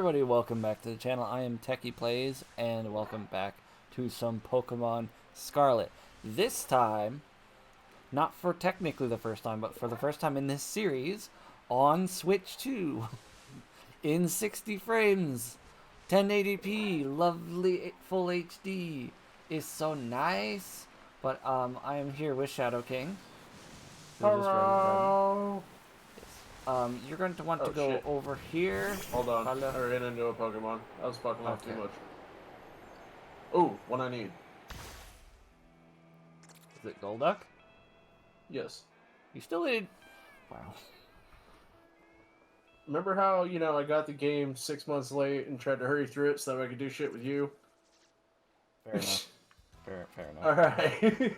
everybody, welcome back to the channel. I am TechyPlayz, and welcome back to some Pokemon Scarlet. This time, not for technically the first time, but for the first time in this series, on Switch 2, in 60 frames, 1080p, lovely full HD. It's so nice. But I am here with Shadow King. Hello. You're going to want to go over here. Hold on. Hello. I ran into a Pokemon. I was fucking off Okay. too much. Oh, what I need. Is it Golduck? Yes. You still need... Wow. Remember how, I got the game 6 months late and tried to hurry through it so that I could do shit with you? Fair enough. Fair enough. Alright.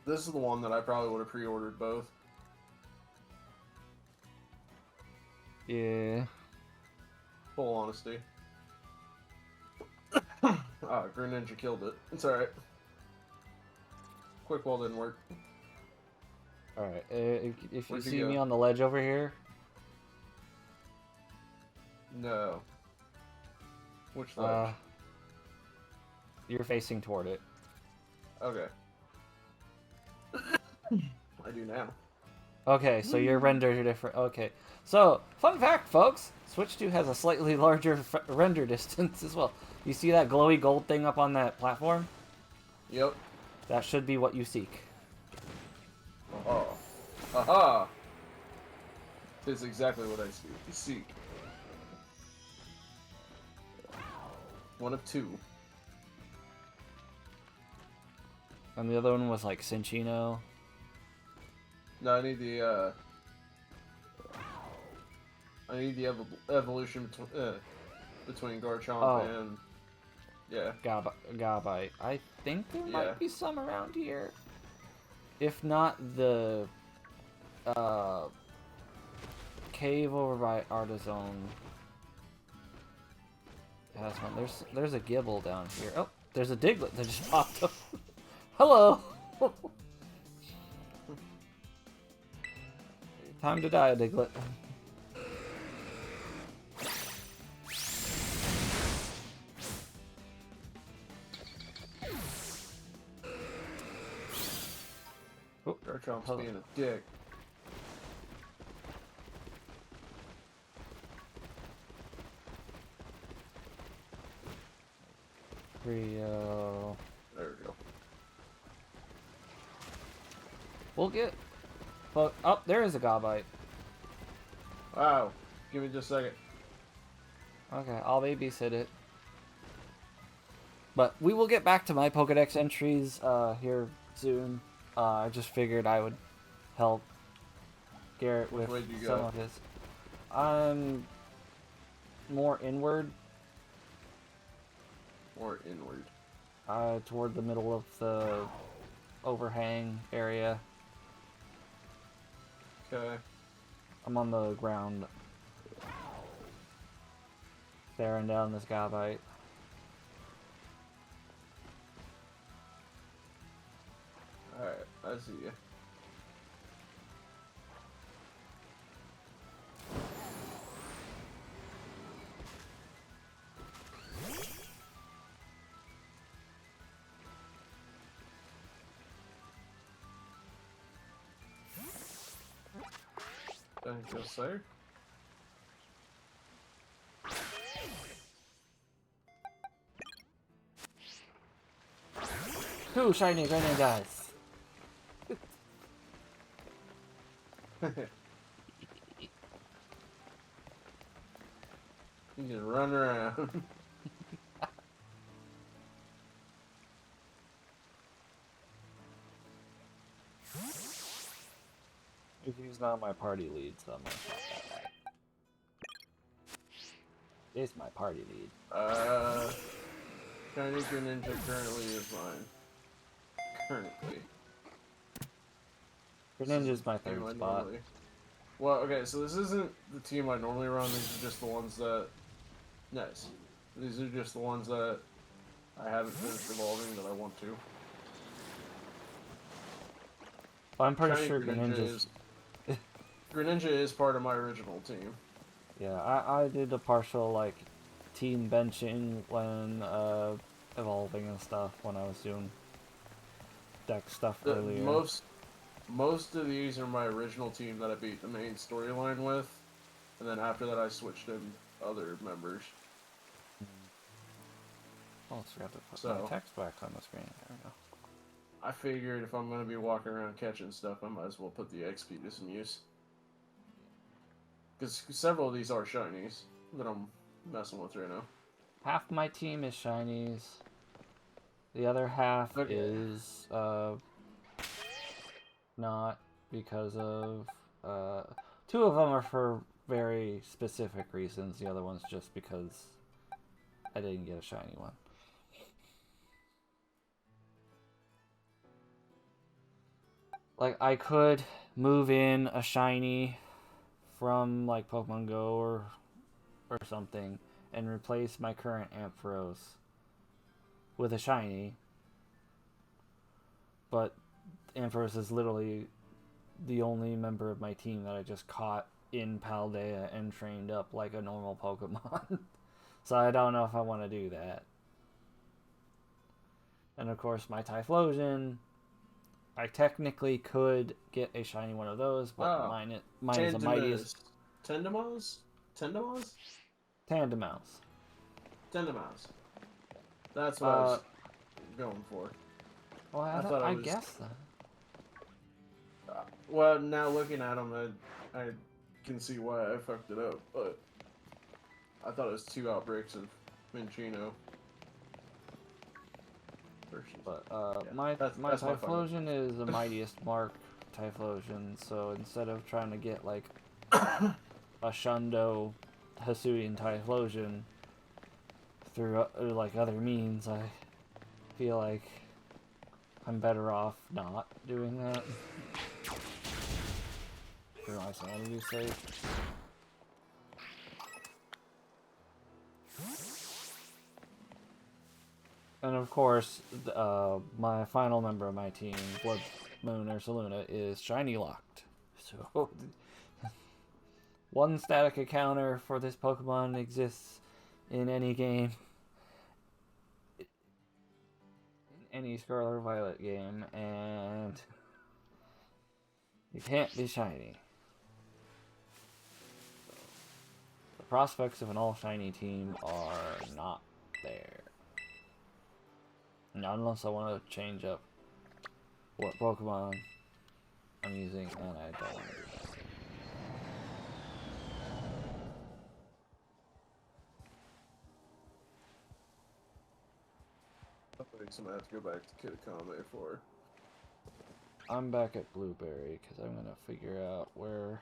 This is the one that I probably would have pre-ordered both. Yeah. Full honesty. Green Ninja killed it. It's alright. Quick Ball didn't work. Alright, if you Where'd you see go? me on the ledge over here... No. Which ledge? You're facing toward it. Okay. I do now. Okay, so your render different. Okay, so fun fact, folks: Switch 2 has a slightly larger render distance as well. You see that glowy gold thing up on that platform? Yep. That should be what you seek. Oh. Aha! That's exactly what I seek. One of two. And the other one was like Cinchino. No, I need the evolution between Garchomp and Gabite. I think there might be some around here. If not, the cave over by Artizone has one. There's a Gibble down here. Oh, there's a Diglett that just popped up. Hello. Time to die, Diglett. Oh, Garchomp's being a dick. Rio. There we go. We'll get... But, oh, there is a Gabite. Wow. Give me just a second. Okay, I'll babysit it. But we will get back to my Pokédex entries here soon. I just figured I would help Garrett with some of his. I'm more inward. More inward. Toward the middle of the overhang area. Okay. I'm on the ground. Staring down this Gabite. Alright, I see you. Thank you, sir. Two shiny Greninjas. You can run around. He's not my party lead, so I'm not that right. It's my party lead. Shiny Greninja currently is mine. Currently. Greninja's my third spot. Well, okay, so this isn't the team I normally run, these are just the ones that... Nice. These are just the ones that I haven't finished evolving that I want to. I'm pretty Shiny sure Greninja Greninja's... Greninja is part of my original team. Yeah, I did a partial, like, team benching when, evolving and stuff when I was doing deck stuff earlier. Most of these are my original team that I beat the main storyline with, and then after that I switched in other members. Oh, I forgot to put So, my text back on the screen. There we go. I figured if I'm going to be walking around catching stuff, I might as well put the XP to some use. Because several of these are shinies that I'm messing with right now. Half my team is shinies. The other half is not, because of two of them are for very specific reasons. The other one's just because I didn't get a shiny one. Like, I could move in a shiny from, like, Pokemon Go or something and replace my current Ampharos with a shiny. But Ampharos is literally the only member of my team that I just caught in Paldea and trained up like a normal Pokemon. So I don't know if I want to do that. And of course, my Typhlosion, I technically could get a shiny one of those, but mine is the mightiest. Tendemos? Tendemos? Tandemouse. Tendemos. That's what I was going for. Well, I guess that. Well, now looking at them, I can see why I fucked it up, but I thought it was 2 outbreaks of Minchino. But yeah, my that's Typhlosion is the mightiest mark Typhlosion, so instead of trying to get like a Shundo Hisuian Typhlosion through like other means, I feel like I'm better off not doing that. For my sanity's sake. And of course, my final member of my team, Blood Moon Ursaluna, is shiny locked. So, one static encounter for this Pokemon exists in any game. In any Scarlet or Violet game, and you can't be shiny. The prospects of an all-shiny team are not there. Not unless I want to change up what Pokemon I'm using, and I don't want to do that. I think somebody has to go back to Kitakame for. I'm back at Blueberry because I'm gonna figure out where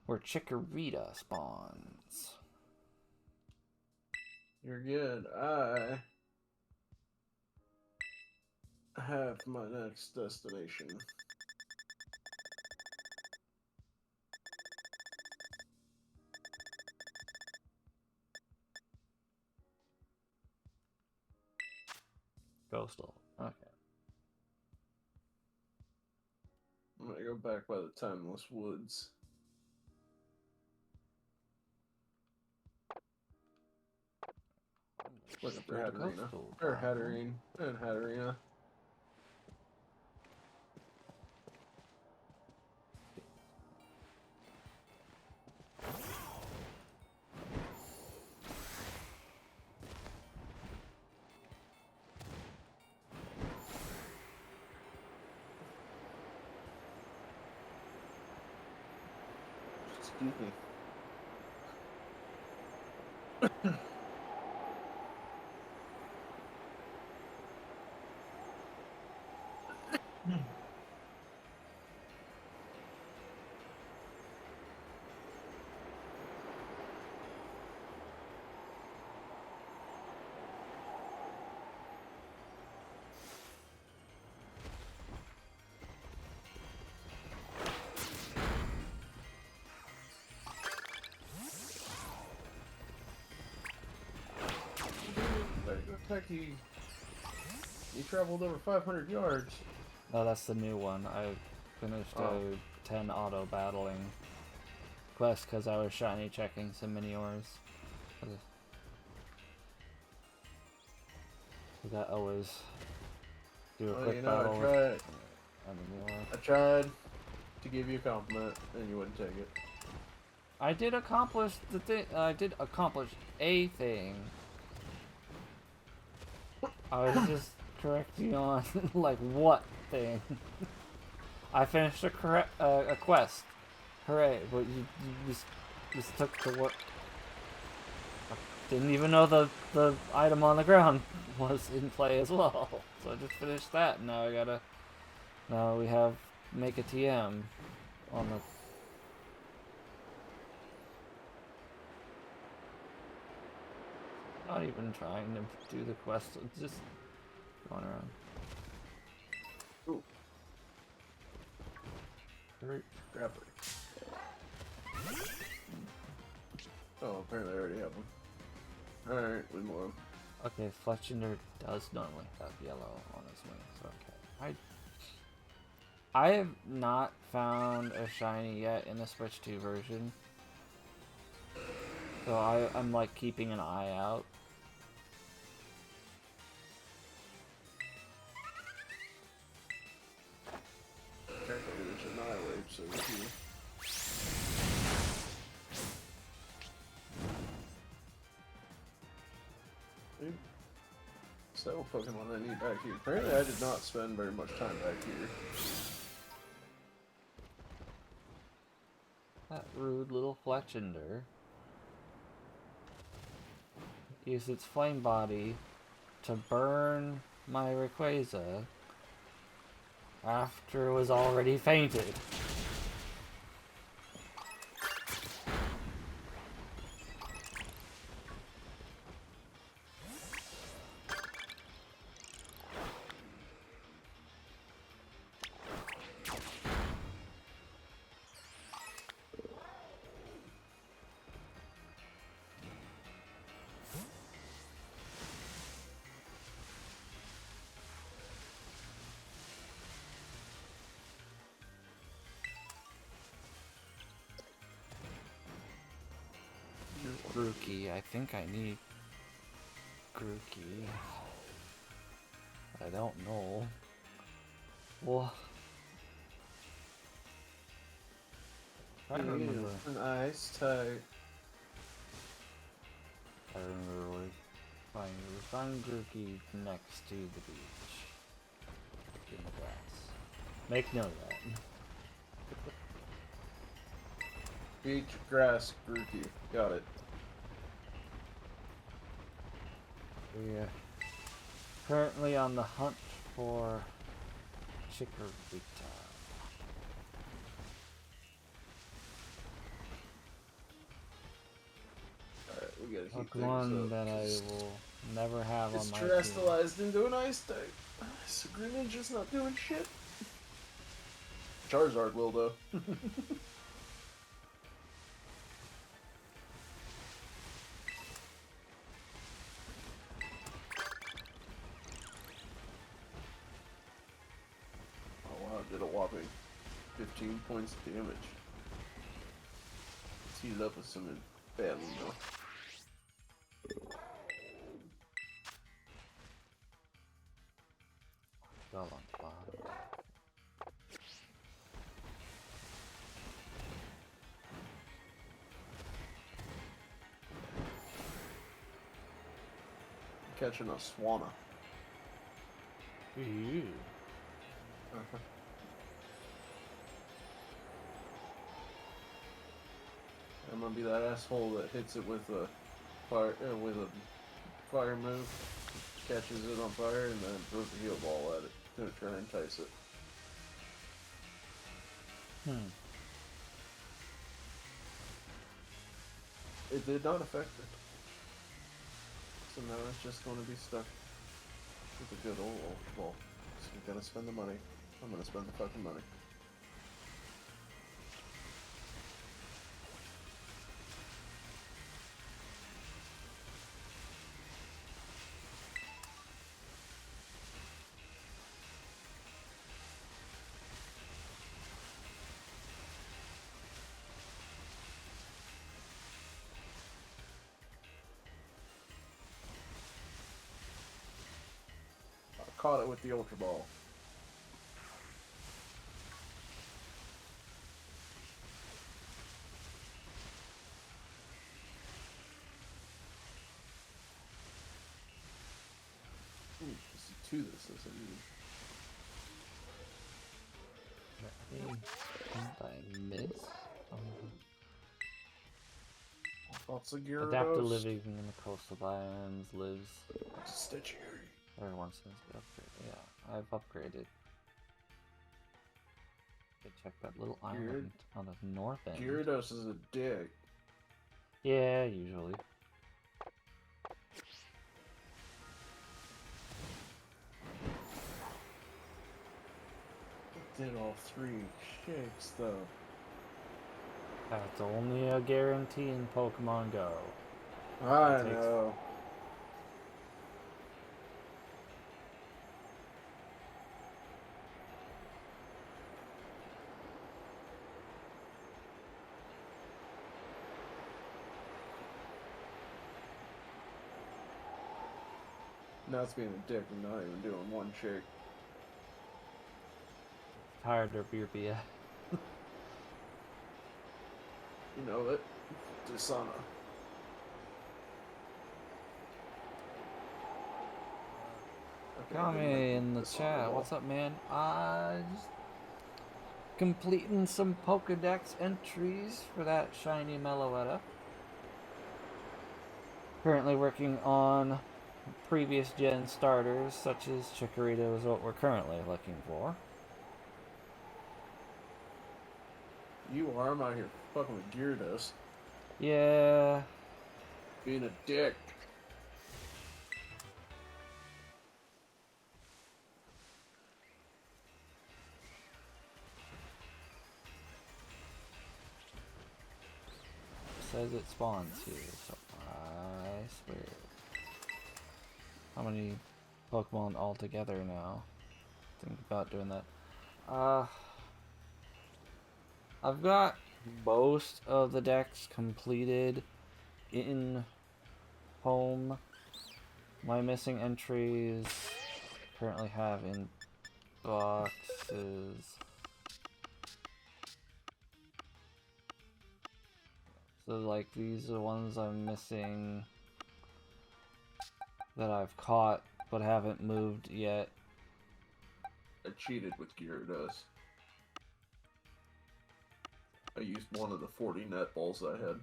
Chikorita spawns. You're good. I have my next destination. Coastal. Okay. I'm gonna go back by the Timeless Woods. Looking for Hatterena. Or Hatterene. And Hatterena. Excuse me. Techy, you traveled over 500 yards. No, that's the new one. I finished a 10 auto battling quest because I was shiny checking some mini ores. That always do a quick battle. I tried to give you a compliment, and you wouldn't take it. I did accomplish the thing. I did accomplish a thing. I was just correcting on like what thing. I finished a quest. Hooray! But you just took to what? I didn't even know the item on the ground was in play as well. So I just finished that. And now we have make a TM on the. Not even trying to do the quest, just going around. Ooh. Hurt. Grapper. Oh, apparently I already have one. Alright, we move on. Okay, Fletchinder does normally have yellow on his wings. Okay. I have not found a shiny yet in the Switch 2 version. So I'm like keeping an eye out. Technically, it's Annihilate, so you. Dude. Several Pokemon I need back here. Apparently, I did not spend very much time back here. That rude little Fletchinder used its flame body to burn my Rayquaza after it was already fainted. Grookey, I think I need Grookey. I don't know. Well, I remember. An ice type. I remember we find Grookey next to the beach in the grass. Make note of that. Beach, grass, Grookey. Got it. We are currently on the hunt for Chikorita. Alright, we gotta keep Pokemon things up. that I will never have on my team. It's terrestrialized into an ice type. So Greninja's not doing shit. Charizard will though. Oh wow, did a whopping 15 points of damage. Let's heat it up with some badly though. Fell on the bottom. Catching a Swanna. Ooh. I'm gonna be that asshole that hits it with a fire move, catches it on fire, and then throws a heal ball at it to try and entice it. It did not affect it. So now it's just going to be stuck with a good old ball. So we're gonna spend the money. I'm gonna spend the fucking money. caught it with the Ultra Ball. Ooh, this is 2 this isn't I miss. Lots of Gyarados. Adapted living in the coastal biomes lives. Stitchy. Everyone seems to be upgraded. Yeah, I've upgraded. Check that little island on the north end. Gyarados is a dick. Yeah, usually. Did all 3 shakes though. That's only a guarantee in Pokemon Go. I know. Now it's being a dick and not even doing 1 shake. Tired of your BS. You know it. Dishonor. Kami in the chat. What's up, man? Just completing some Pokédex entries for that shiny Meloetta. Currently working on previous gen starters, such as Chikorita is what we're currently looking for. You are, I'm out here fucking with Gyarados. Yeah. Being a dick. Says it spawns here, so I swear. How many Pokemon altogether now? Think about doing that. I've got most of the decks completed in home. My missing entries currently have in boxes. So like these are the ones I'm missing that I've caught but haven't moved yet. I cheated with Gyarados. I used one of the 40 net balls I had.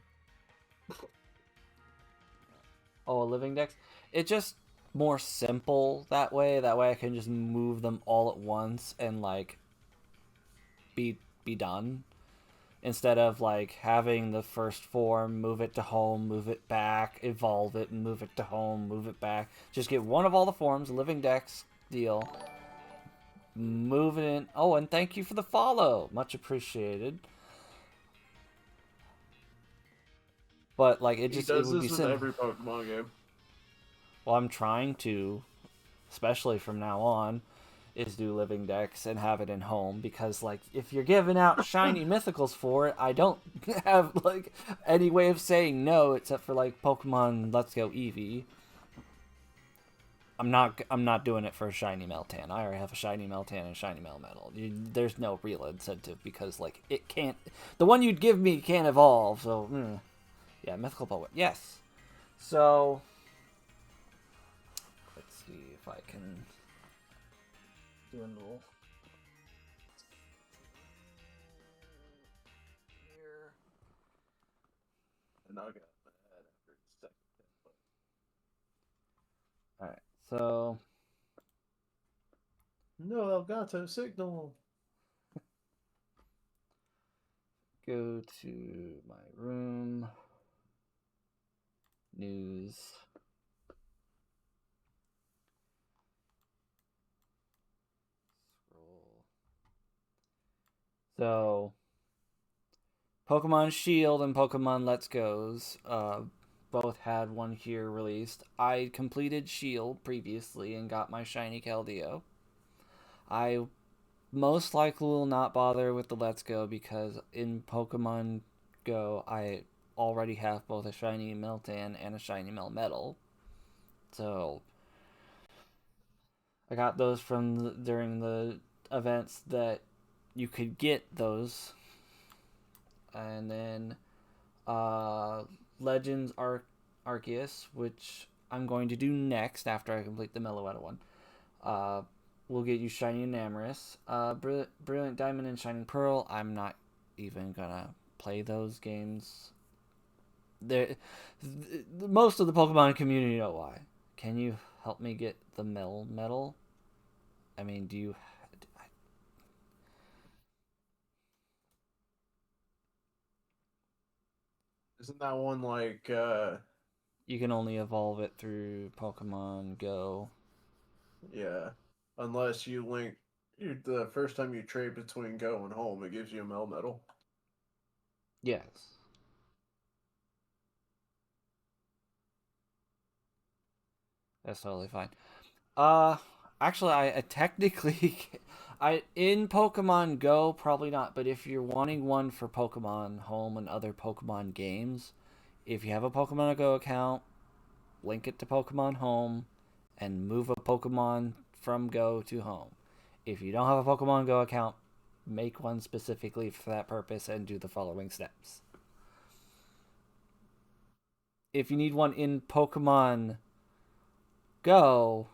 Oh, a living dex? It's just more simple that way. That way I can just move them all at once and like be done. Instead of like having the first form, move it to home, move it back, evolve it, and move it to home, move it back. Just get one of all the forms, living dex deal. Move it in. Oh, and thank you for the follow. Much appreciated. But like it just it would be simple. Every Pokemon game. Well, I'm trying to, especially from now on, is do living dex and have it in home because like if you're giving out shiny mythicals for it, I don't have like any way of saying no except for like Pokemon Let's Go Eevee. I'm not doing it for a shiny Meltan. I already have a shiny Meltan and a shiny Melmetal. There's no real incentive because like it can't. The one you'd give me can't evolve. So yeah, mythical Pokemon. Yes. So let's see if I can do a little here. And I got mad after the second. All right. So no Elgato signal. Go to my room. News. Scroll. So Pokemon Shield and Pokemon Let's Go's both had one here released. I completed Shield previously and got my shiny Keldeo. I most likely will not bother with the Let's Go because in Pokemon Go I already have both a shiny Meltan and a shiny Melmetal. So I got those during the events that you could get those, and then uh, Legends Arceus, which I'm going to do next after I complete the Meloetta one. Uh, will get you Shiny Enamorus. Brilliant Diamond and Shining Pearl. I'm not even gonna play those games. Most of the Pokemon community know why. Can you help me get the Medal? I mean, do you? Isn't that one like You can only evolve it through Pokemon Go. yeah. Unless you link the first time you trade between Go and Home, it gives you a Melmetal. Yes, that's totally fine. Uh, actually, I technically, I in Pokemon Go probably not, but if you're wanting one for Pokemon Home and other Pokemon games, if you have a Pokemon Go account, link it to Pokemon Home, and move a Pokemon from Go to Home. If you don't have a Pokemon Go account, make one specifically for that purpose and do the following steps. If you need one in Pokemon Go,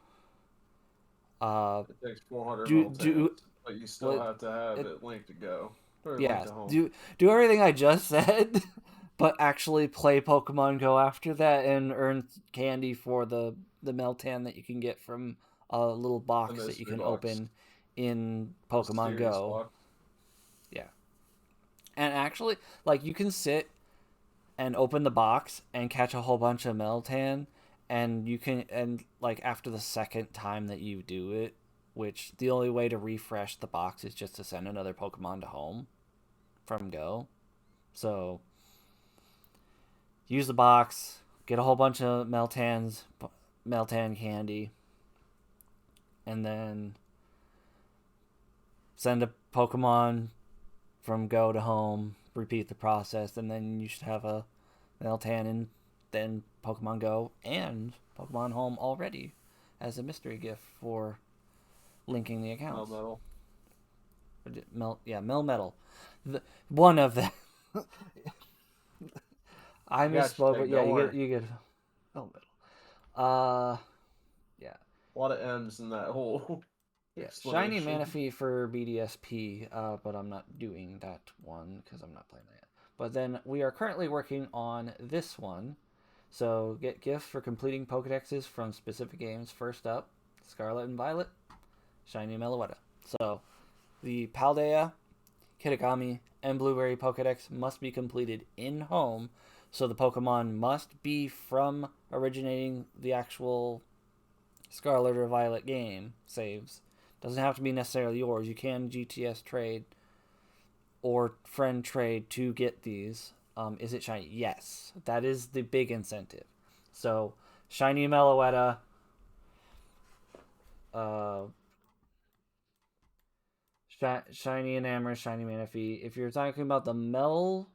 uh, It takes 400 do Meltans, but you still what have to have it, it linked to Go or linked yeah, to Home. do everything I just said, but actually play Pokemon Go after that and earn candy for the Meltan that you can get from a little The box that you mystery can box, open in Pokemon mysterious Go. box. Yeah, and actually, like you can sit and open the box and catch a whole bunch of Meltan, and you can and like after the second time that you do it, which the only way to refresh the box is just to send another Pokemon to home from Go. So use the box, get a whole bunch of Meltan candy, and then send a Pokemon from Go to home. Repeat the process, and then you should have a Meltan and then Pokemon Go and Pokemon Home already as a mystery gift for linking the accounts. Melmetal. Melmetal. One of them. I I got you, misspoke, but Tech. yeah, Don't worry. you get Melmetal. Uh, yeah. A lot of M's in that whole Yeah, shiny explanation. Manaphy for BDSP, but I'm not doing that one because I'm not playing that yet. But then we are currently working on this one. So get gifts for completing Pokédexes from specific games. First up, Scarlet and Violet, shiny Meloetta. So the Paldea, Kitagami, and Blueberry Pokédex must be completed in home. So the Pokemon must be from originating the actual Scarlet or Violet game saves. Doesn't have to be necessarily yours. You can GTS trade or friend trade to get these. Is it shiny? Yes. That is the big incentive. So, shiny Meloetta, uh, shiny Enamor, shiny Manaphy. If you're talking about the Metal,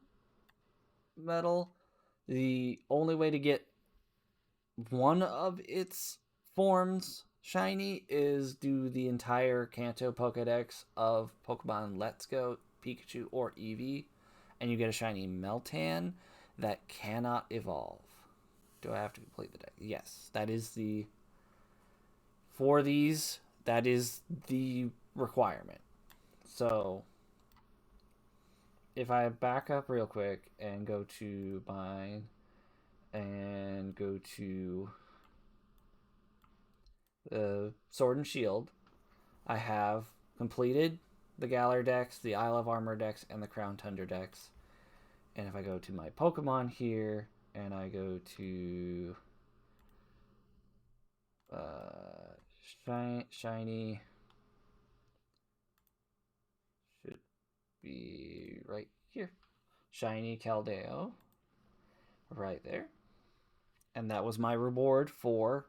the only way to get one of its forms shiny is do the entire Kanto Pokedex of Pokemon Let's Go, Pikachu, or Eevee, and you get a shiny Meltan that cannot evolve. Do I have to complete the deck? Yes, that is the for these. That is the requirement. So if I back up real quick and go to mine and go to Sword and Shield, I have completed the Galar Dex, the Isle of Armor Dex, and the Crown Tundra Dex. And if I go to my Pokemon here and I go to shiny, should be right here. Shiny Caldeo, right there. And that was my reward for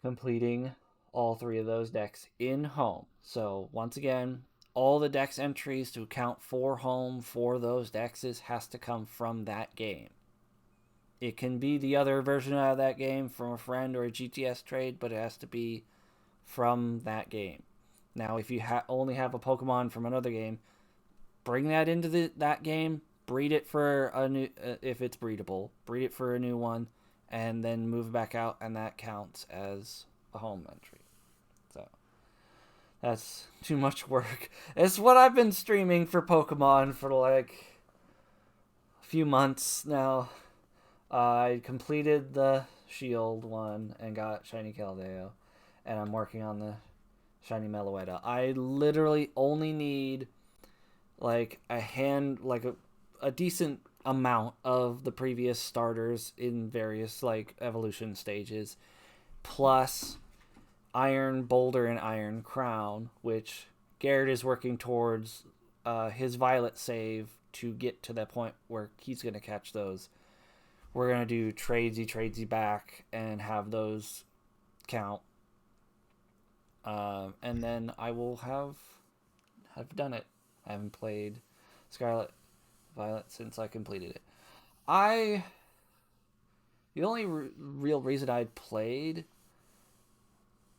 completing all three of those decks in home. So once again, all the dex entries to count for home for those dexes has to come from that game. It can be the other version of that game from a friend or a GTS trade, but it has to be from that game. Now, if you only have a Pokemon from another game, bring that into that game, breed it for a new, if it's breedable, breed it for a new one, and then move it back out, and that counts as a home entry. So, that's too much work. It's what I've been streaming for Pokemon for like a few months now. I completed the Shield one and got Shiny Keldeo, and I'm working on the Shiny Meloetta. I literally only need like a decent amount of the previous starters in various like evolution stages, plus Iron Boulder and Iron Crown, which Garrett is working towards his Violet save to get to that point where he's going to catch those. We're going to do tradesy back and have those count. And then I will have done it. I haven't played Scarlet Violet since I completed it. The only real reason I played...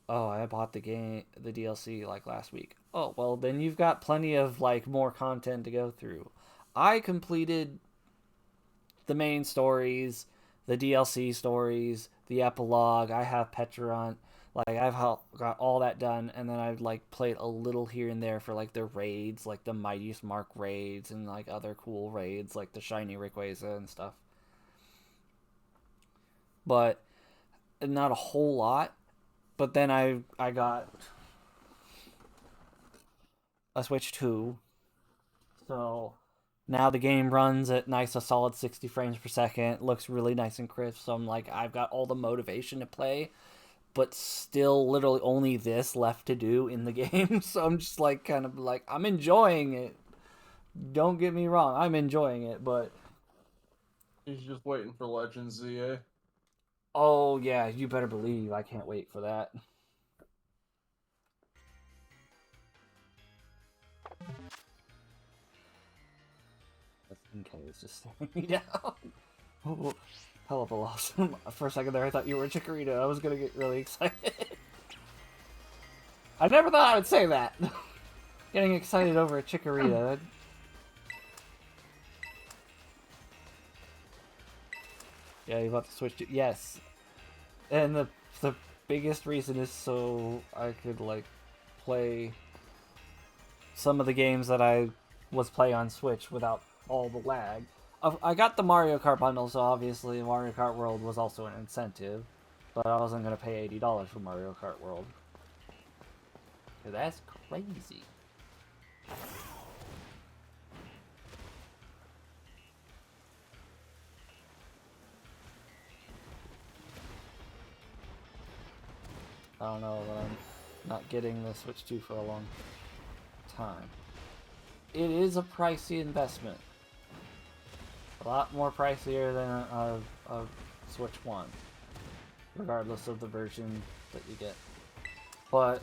Oh, I bought the DLC like last week. Oh, well then you've got plenty of like more content to go through. I completed the main stories, the DLC stories, the epilogue. I have Petrant. Like, I've got all that done, and then I've, like, played a little here and there for, like, the raids, like the Mightiest Mark raids, and, like, other cool raids, like the Shiny Rayquaza and stuff. But not a whole lot. But then I got a Switch 2, so now the game runs at a solid 60 frames per second, looks really nice and crisp, so I'm like, I've got all the motivation to play, but still literally only this left to do in the game. So I'm just like kind of like, I'm enjoying it. Don't get me wrong, I'm enjoying it, but He's just waiting for Legends Z, eh? oh yeah, you better believe I can't wait for that. Okay, it's just staring me down. Oh, hell of a loss. For a second there, I thought you were a Chikorita. I was gonna get really excited. I never thought I would say that. Getting excited over a Chikorita. Yeah, you about to switch to... Yes. And the biggest reason is so I could, like, play some of the games that I was playing on Switch without all the lag. I got the Mario Kart bundle, so obviously Mario Kart World was also an incentive, but I wasn't going to pay $80 for Mario Kart World. That's crazy. I don't know, but I'm not getting the Switch 2 for a long time. It is a pricey investment. A lot more pricier than a Switch 1, regardless of the version that you get. But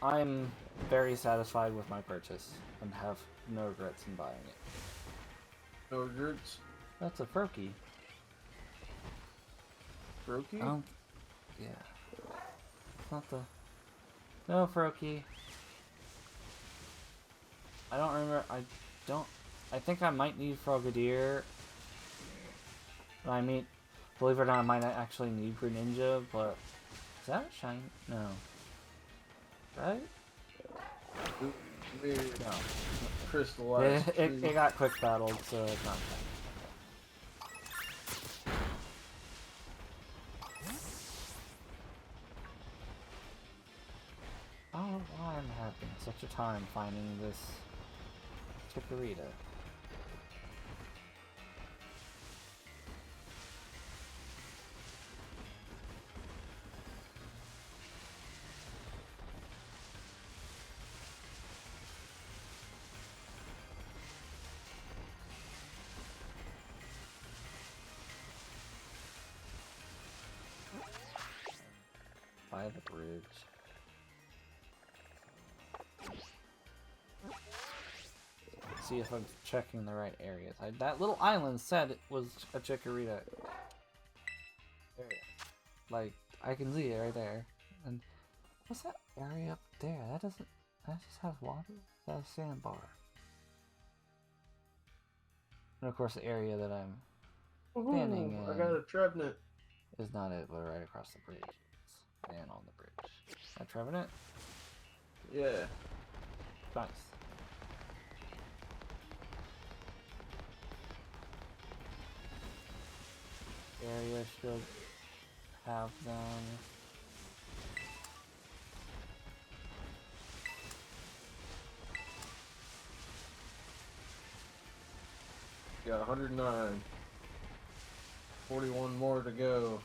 I'm very satisfied with my purchase and have no regrets in buying it. No regrets? That's a Froakie. Froakie? Yeah. It's not the... No, Froakie. I don't remember... I think I might need Frogadier. I mean, believe it or not, I might actually need Greninja, but... Is that a shiny? No. Right? No. Crystallized. It got quick battled, so it's not shiny. I don't know why I'm having such a time finding this Chikorita. By the bridge. See if I'm checking the right areas. That little island said it was a Chikorita. area. Like, I can see it right there. And what's that area up there? That doesn't... That just has water? That's a sandbar. And of course the area that I'm standing in... I got a Trevenant. Is not it, but right across the bridge. And on the bridge. Is that Trevenant? Yeah. Nice. Area should have them. Got 109. 41 more to go.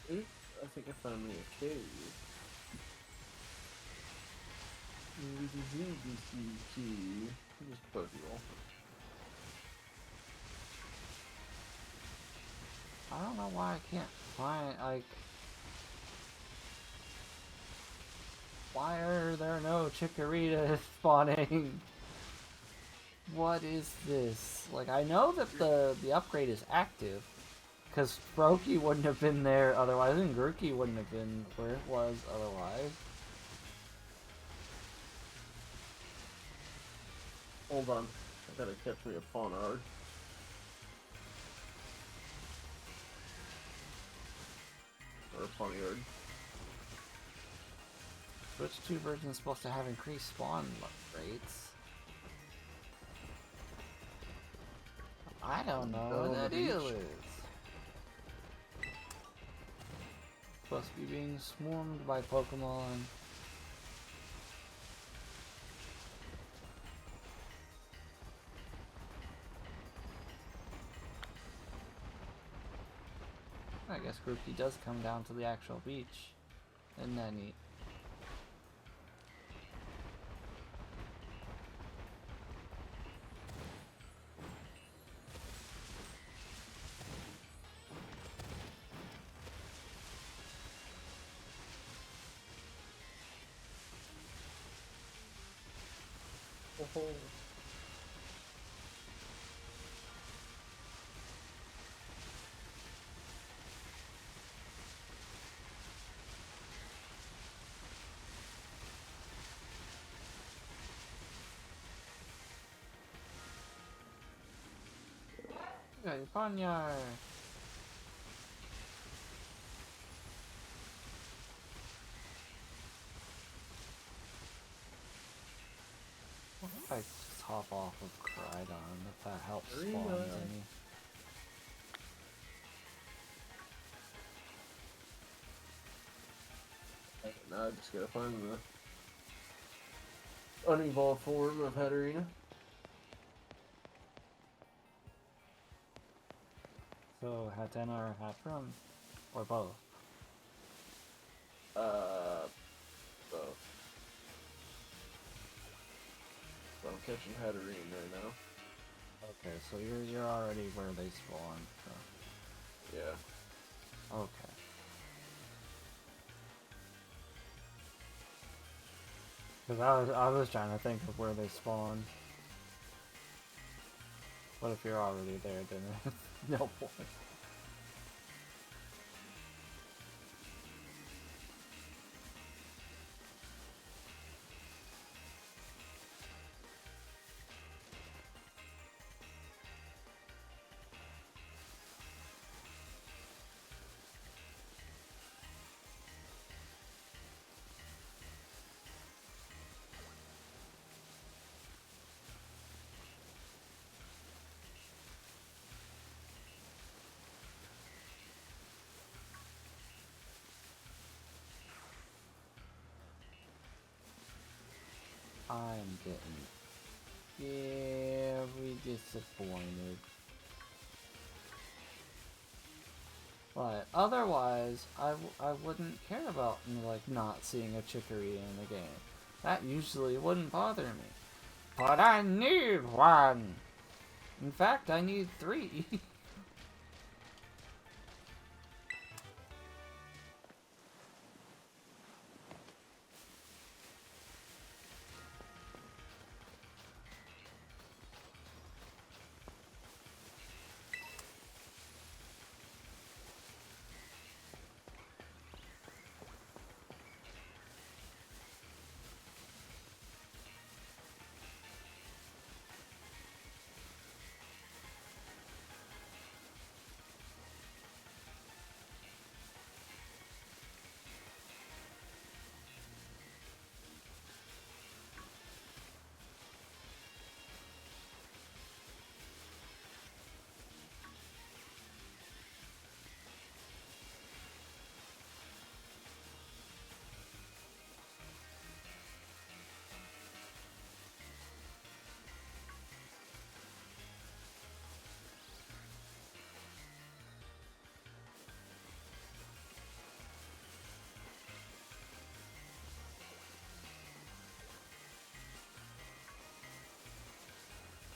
Ooh, I think I found me a cave. Key. Just Pokeball. I don't know why I can't find, like... Why are there no Chikorita spawning? What is this? Like, I know that the upgrade is active, because Froakie wouldn't have been there otherwise, and Grookey wouldn't have been where it was otherwise. Hold on. I gotta catch me a Pawniard. Or a Pawniard. Which two versions supposed to have increased spawn rates? I don't know what the deal is. Supposed to be being swarmed by Pokemon. I guess Grookey does come down to the actual beach. Isn't that neat? Oh. You got your Ponyard! What if I just hop off of Crydon if that helps spawn any? Now I just gotta find the unevolved form of Hatterena. So, Hatenna or Hatterene? Or both? Both. So I'm catching Hatterene right now. Okay, so you're already where they spawn, so. Yeah. Okay. Because I was trying to think of where they spawn. But if you're already there, then no point. I'm getting very disappointed. But otherwise, I wouldn't care about, like, not seeing a Chicory in the game. That usually wouldn't bother me. But I need one! In fact, I need 3.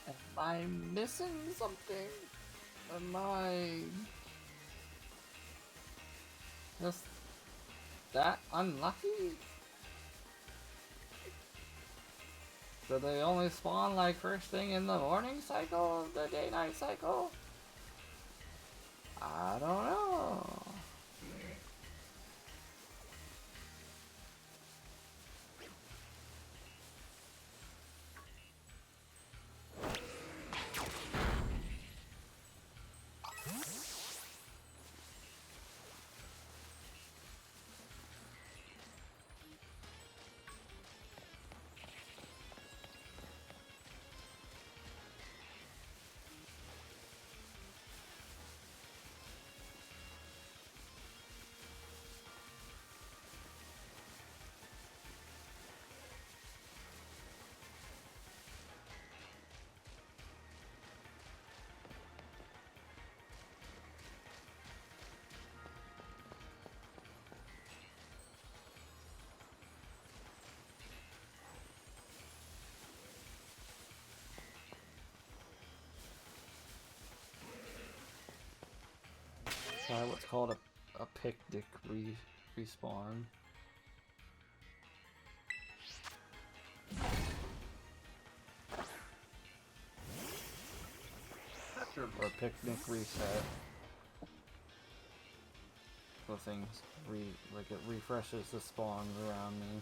Am I missing something? Am I just that unlucky? Do they only spawn like first thing in the morning cycle of the day-night cycle? I don't know. Try what's called a picnic respawn. Or picnic reset. So things like it refreshes the spawns around me.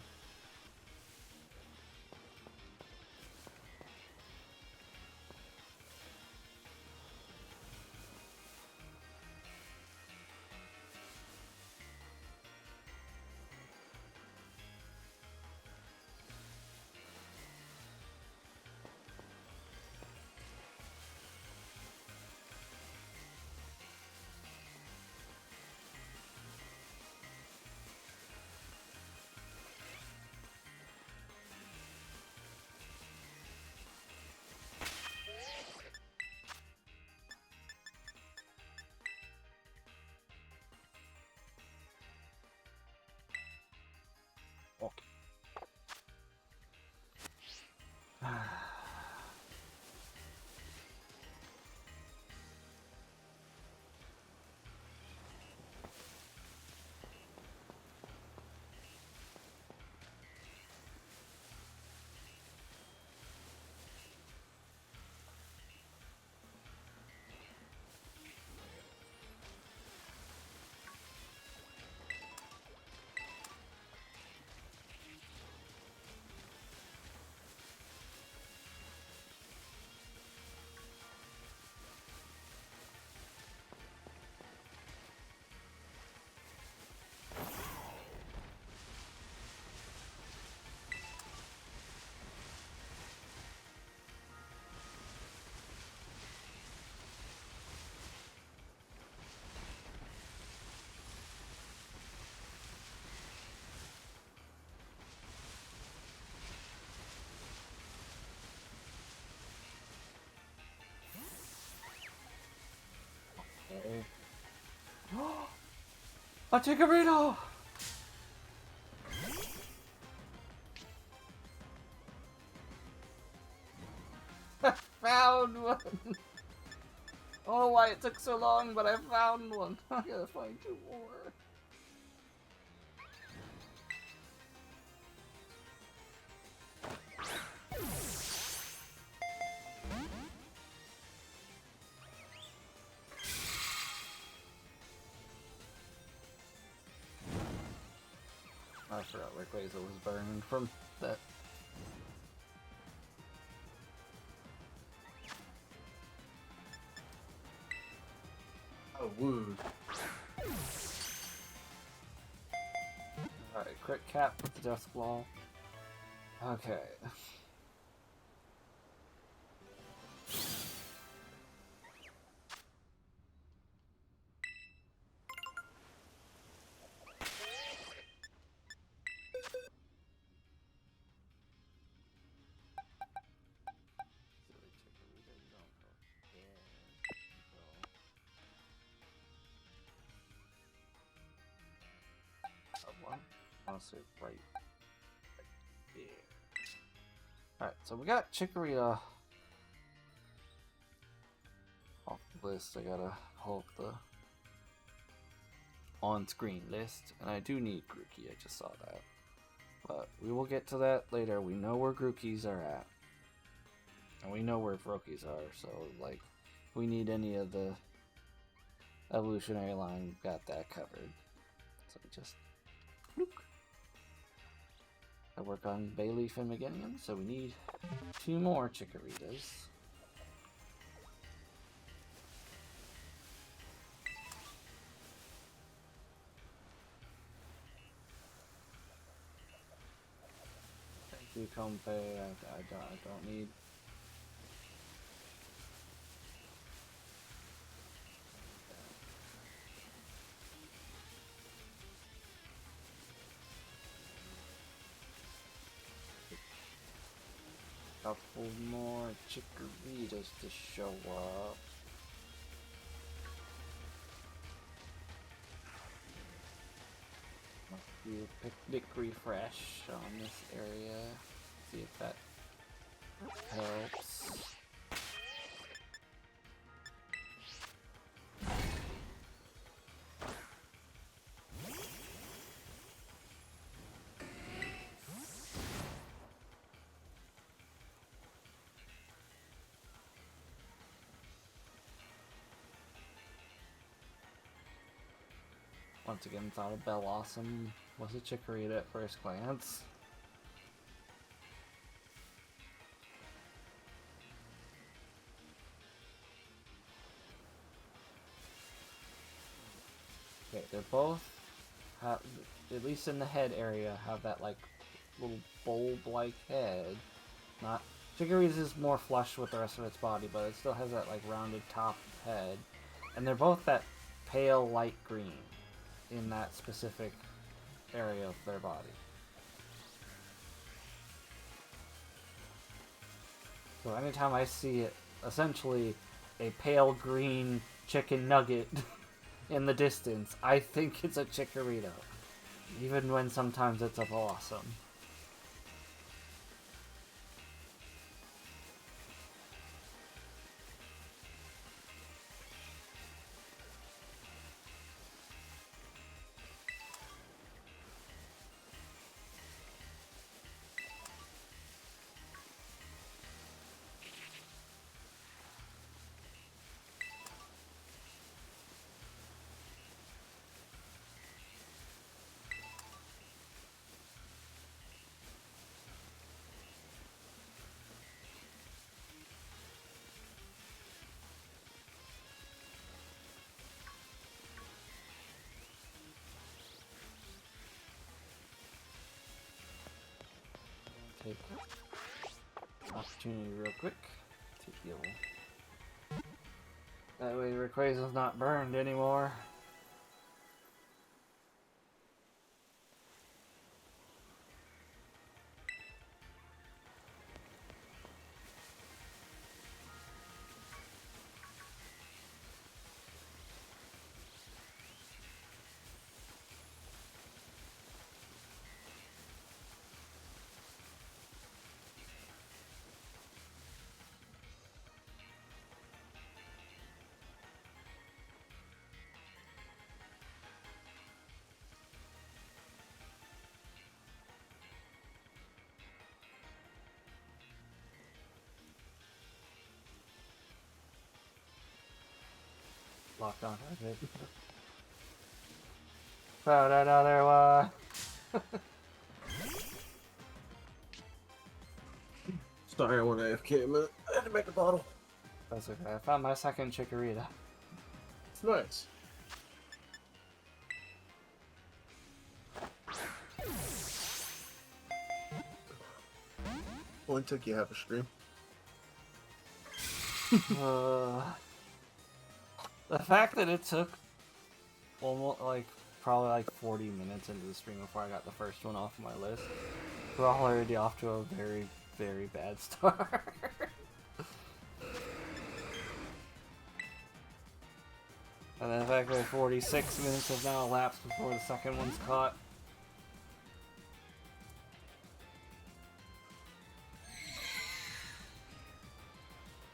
Okay. A Chikorito! Found one! don't know why it took so long, but I found one. I gotta find 2 more. I forgot Rayquaza was burned from that. Oh, woo. Alright, crit cap with the Death Ball. Okay. Honestly, right there. Alright, so we got Chikorita off the list. I gotta pull up the on-screen list, and I do need Grookey, I just saw that. But we will get to that later. We know where Grookeys are at. And we know where Froakies are, so, like, if we need any of the evolutionary line, we've got that covered. So just... Bloop. I work on Bayleaf and Meganium, so we need 2 more Chikoritas. Thank you, Compe. I don't need. Couple more Chikoritas to show up. Must do a picnic refresh on this area. See if that helps. Once again, thought a Bellossom was a Chikorita at first glance. Okay, they're both have, at least in the head area, have that like little bulb-like head. Not Chikorita's is more flush with the rest of its body, but it still has that like rounded top head, and they're both that pale light green in that specific area of their body. So anytime I see it, essentially a pale green chicken nugget in the distance, I think it's a Chikorita, even when sometimes it's a Blossom. Take opportunity real quick to heal. That way Rayquaza's not burned anymore. lockdown target. Found another one. Sorry, I went AFK a minute. I had to make a bottle. That's okay. I found my second Chikorita. It's nice. Only took you half a stream. The fact that it took almost probably like 40 minutes into the stream before I got the first one off my list, we're already off to a very, very bad start. And the fact that 46 minutes have now elapsed before the second one's caught.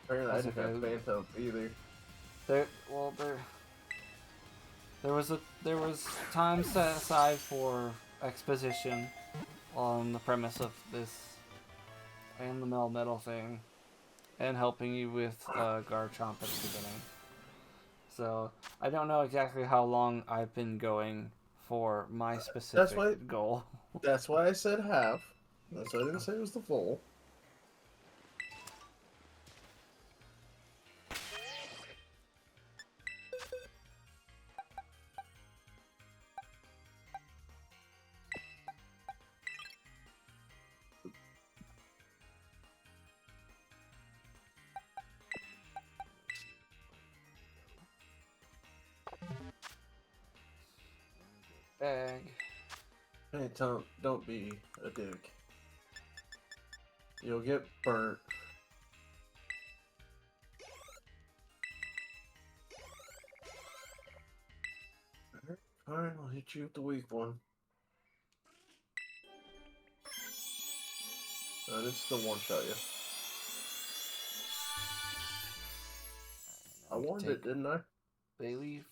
Apparently I didn't have Phantom either. There was time set aside for exposition on the premise of this and the Metal thing, and helping you with Garchomp at the beginning. So I don't know exactly how long I've been going for my specific goal. That's why I said half. That's why I didn't say it was the full. Bag. Hey Tom, don't be a dick. You'll get burnt. Alright, I'll hit you with the weak one. I did still one-shot you. I warned it, didn't I? Bayleaf.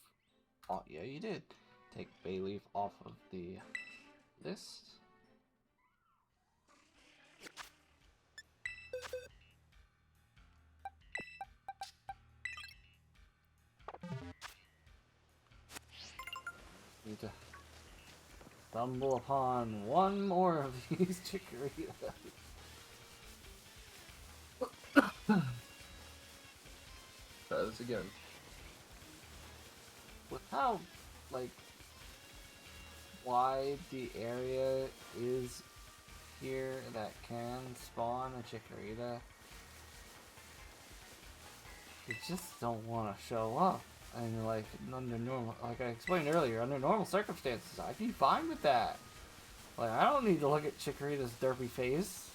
Oh, yeah, you did. Take Bayleaf off of the list. Need to stumble upon one more of these Chikorita. Try this again. With how, like, wide the area is here that can spawn a Chikorita, you just don't want to show up. And like under normal, like I explained earlier, under normal circumstances, I'd be fine with that. Like I don't need to look at Chikorita's derpy face,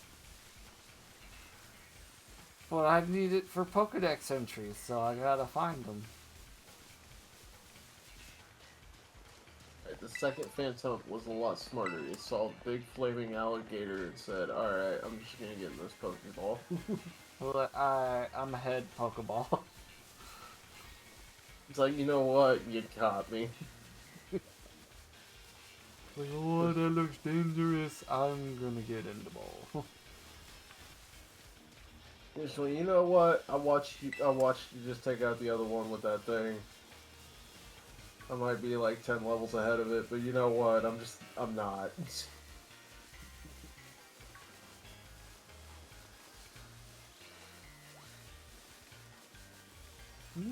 but I need it for Pokédex entries, so I gotta find them. Right, the second Phantom was a lot smarter. It saw a big flaming alligator and said, "Alright, I'm just gonna get in this Pokeball." Well, I'm ahead Pokeball. It's like, you know what? You caught me. Like, oh, that looks dangerous. I'm gonna get in the ball. So you know what? I watched you just take out the other one with that thing. I might be like 10 levels ahead of it, but you know what? I'm not.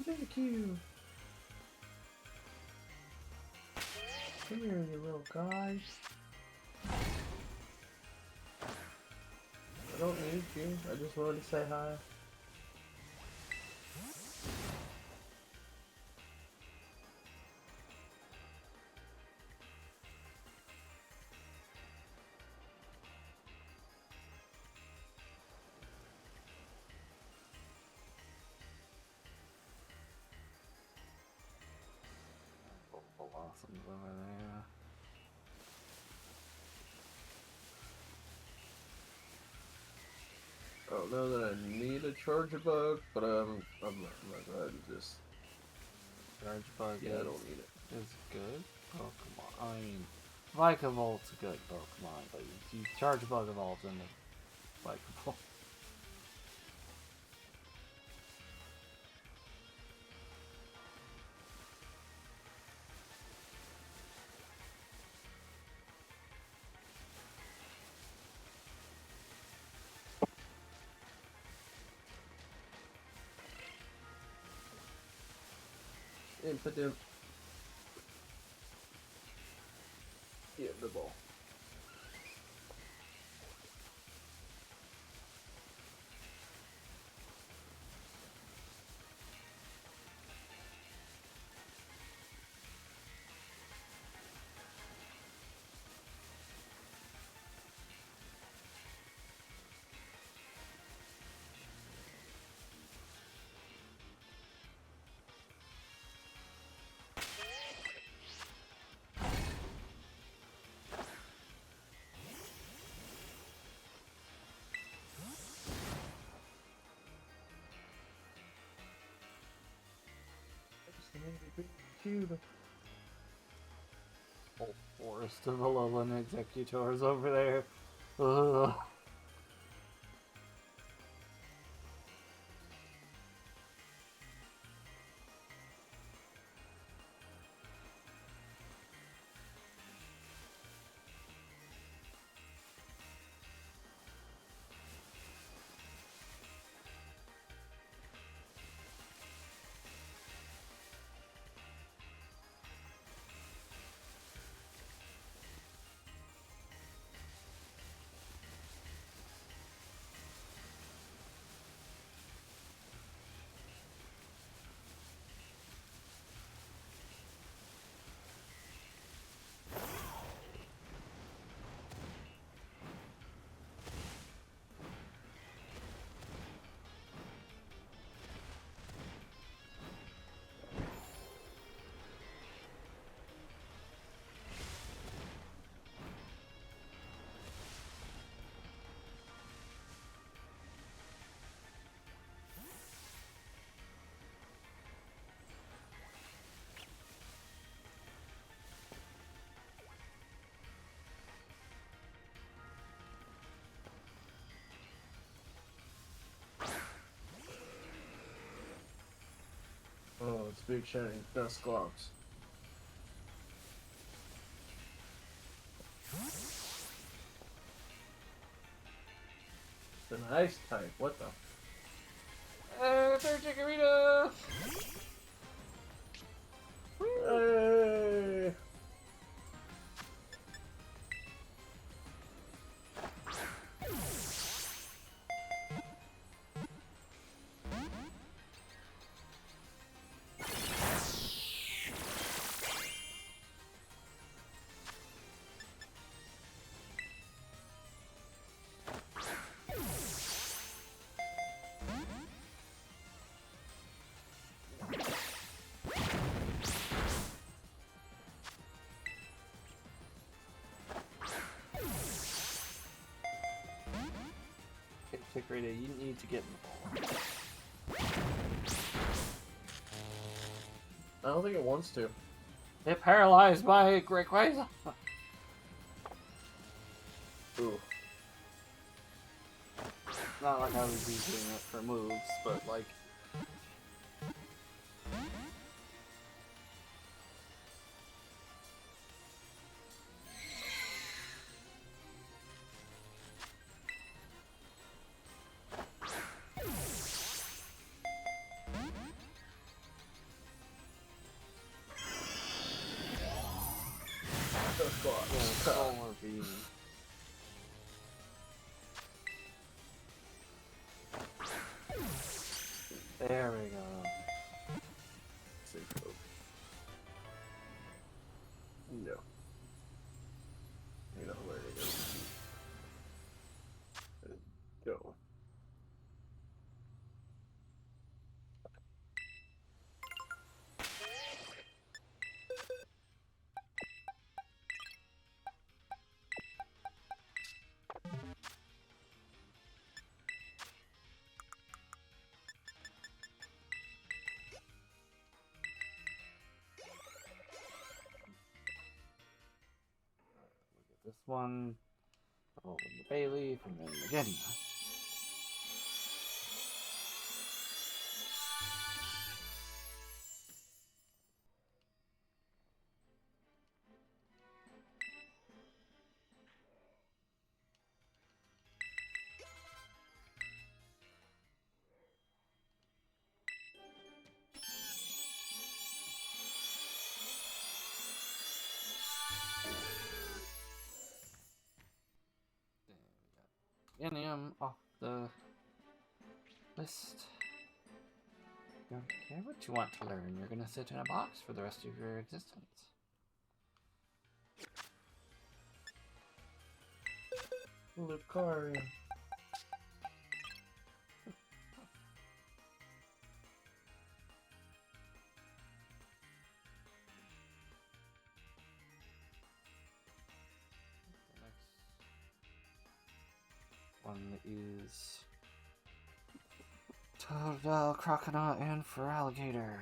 Thank you. Come here, you little guy. I don't need you. I just wanted to say hi. Blossoms over there. I don't know that I need a charger bug, but I'm gonna go ahead and just. Charge Bug Yeah, I don't need it. is good Pokemon. I mean, Vikavolt a good Pokemon, but you Charge Bug evolves into Vikavolt. impotent. Get the ball. Cube. Whole forest of Alolan Executors over there. Ugh. Oh, it's big shiny dust globs. It's an ice type. What the? Third Chikorita! Hey! Chikorita, you need to get in the ball. I don't think it wants to. It paralyzed my Great Quasar. Ooh. Not like I was using it for moves, but like. Dust globs. Yeah, Solar Beam. There we go. Safe move. No. You know where it is. Go. This one. Open the Bayleaf and then again. Inium off the list. You don't care what you want to learn. You're gonna sit in a box for the rest of your existence. Lucario. The next one is Totodile, Crocodile, and Feraligatr.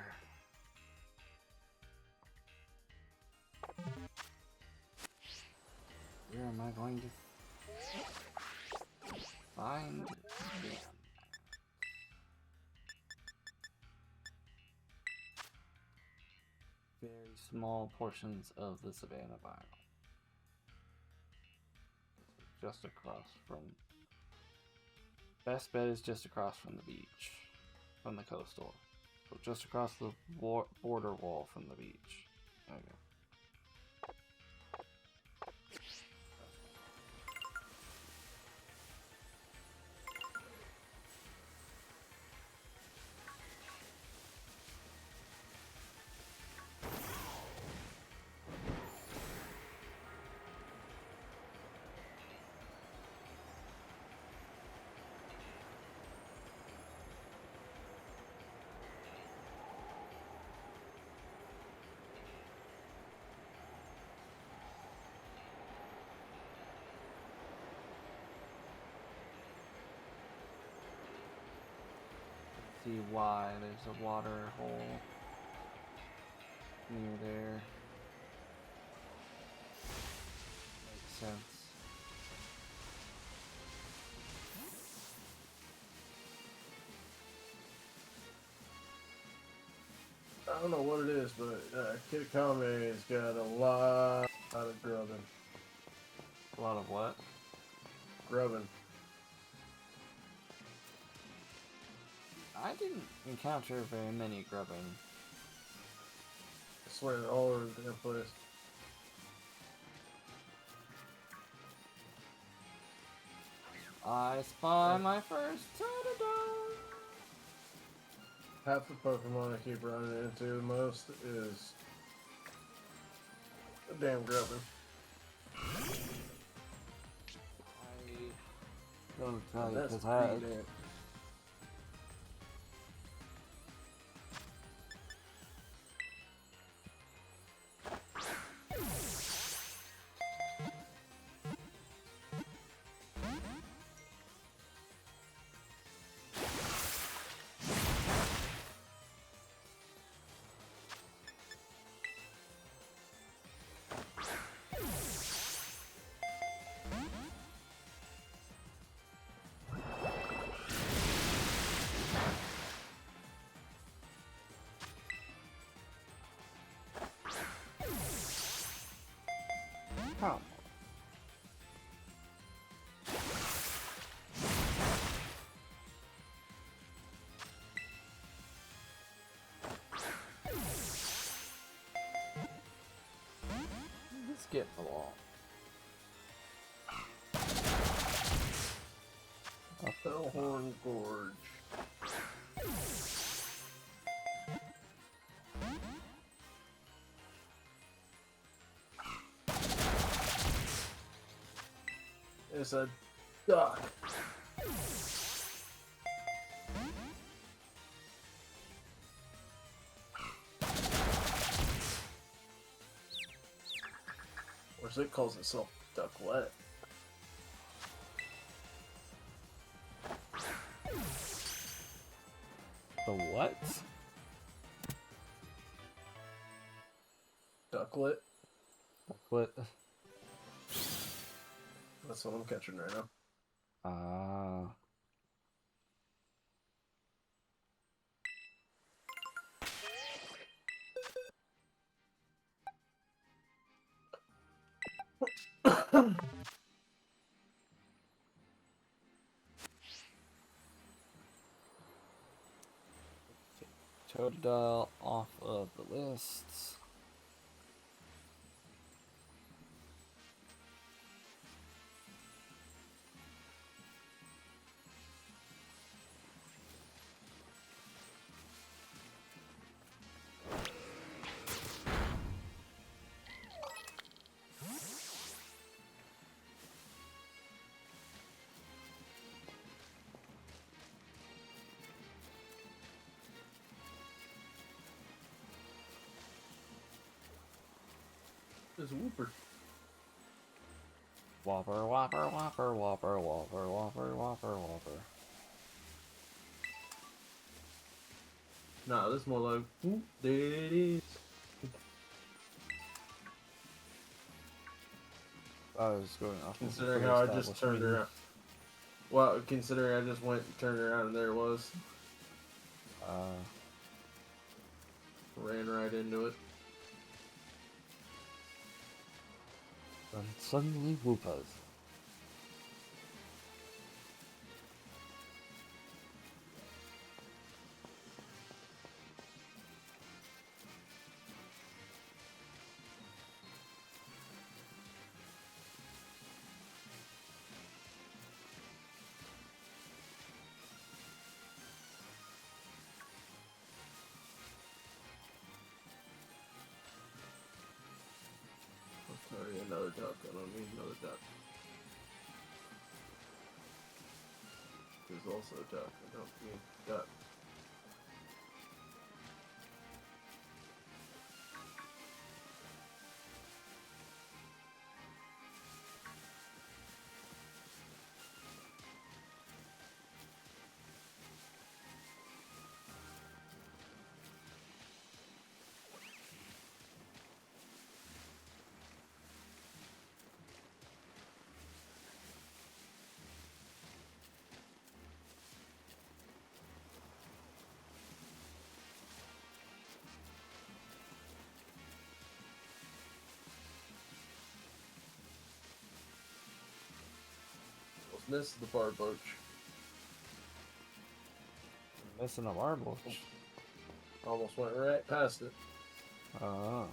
Where am I going to find them? Very small portions of the savanna biome. Just across from... Best bet is just across from the beach. From the coastal. So just across the border wall from the beach. Okay. See why there's a water hole near there. Makes sense. I don't know what it is, but Kitakame's got a lot of grubbing. A lot of what? Grubbing. I didn't encounter very many grubbing. I swear they're all over the damn place. I spy my first Totodile! Half the Pokemon I keep running into the most is a damn grubbing. I don't tell you That's because I... pretty damn. Oh. Let's get the wall. Bellhorn Gorge. It's a duck. Or as it calls itself, ducklet. The what? Ducklet. What? That's what I'm catching right now. Ah. Totodile off of the lists. There's a Whooper. Whopper, whopper, whopper, whopper, whopper, whopper, whopper, whopper. Nah, this is more like, whoop, there it is. I was going off. Considering how I just turned around. Well, considering I just went and turned around and there it was. Ran right into it. And suddenly Whoopas. Sorry, another duck. I don't need another duck. There's also a duck. I don't need duck. This is the barboach. Missing a marble. Almost went right past it. Oh.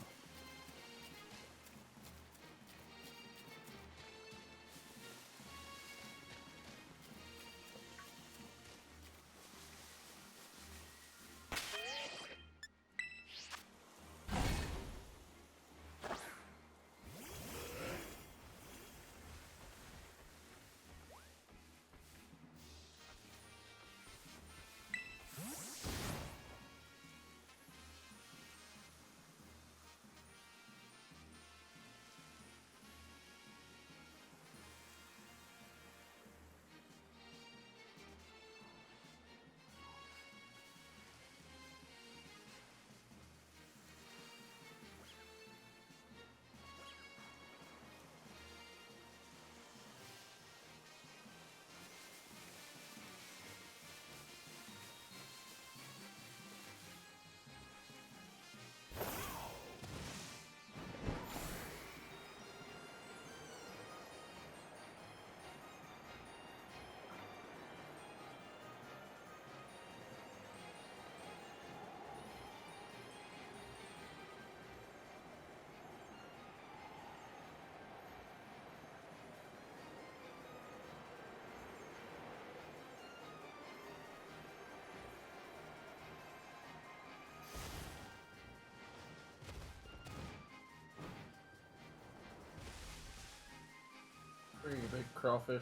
Pretty big crawfish.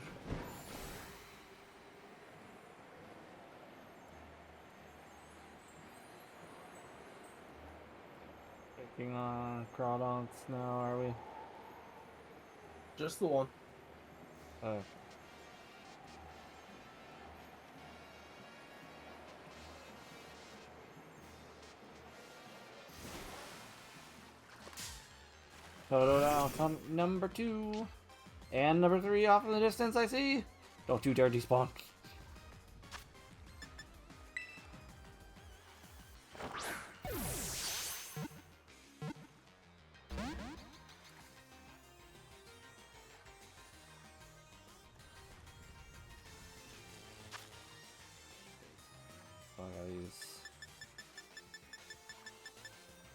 Taking on Crawdonks now, are we? Just the one. Oh. Toto down on number 2. And number 3 off in the distance, I see. Don't you dare despawn.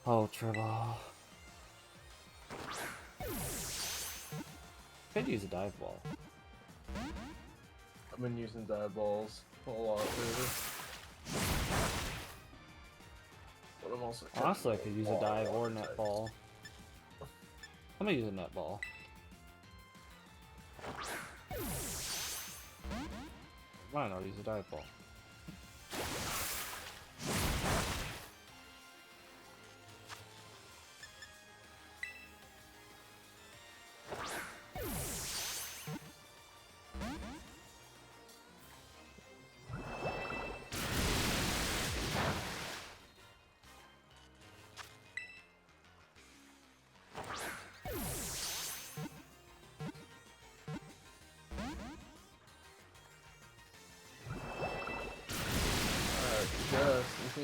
Ultra Ball. Could use a dive ball. I've been using dive balls a lot lately. But I'm also Honestly, I could use a dive or net ball. I'm gonna use a net ball. Why not use a dive ball?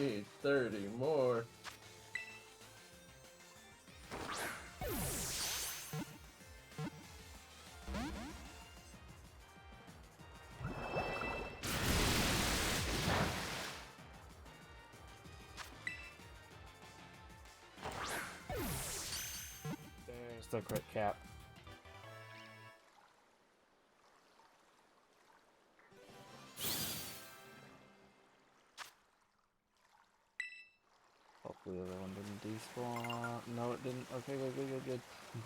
need 30 more. There's the crit cap. Hopefully the other one didn't despawn. No, it didn't. Okay, good. I'm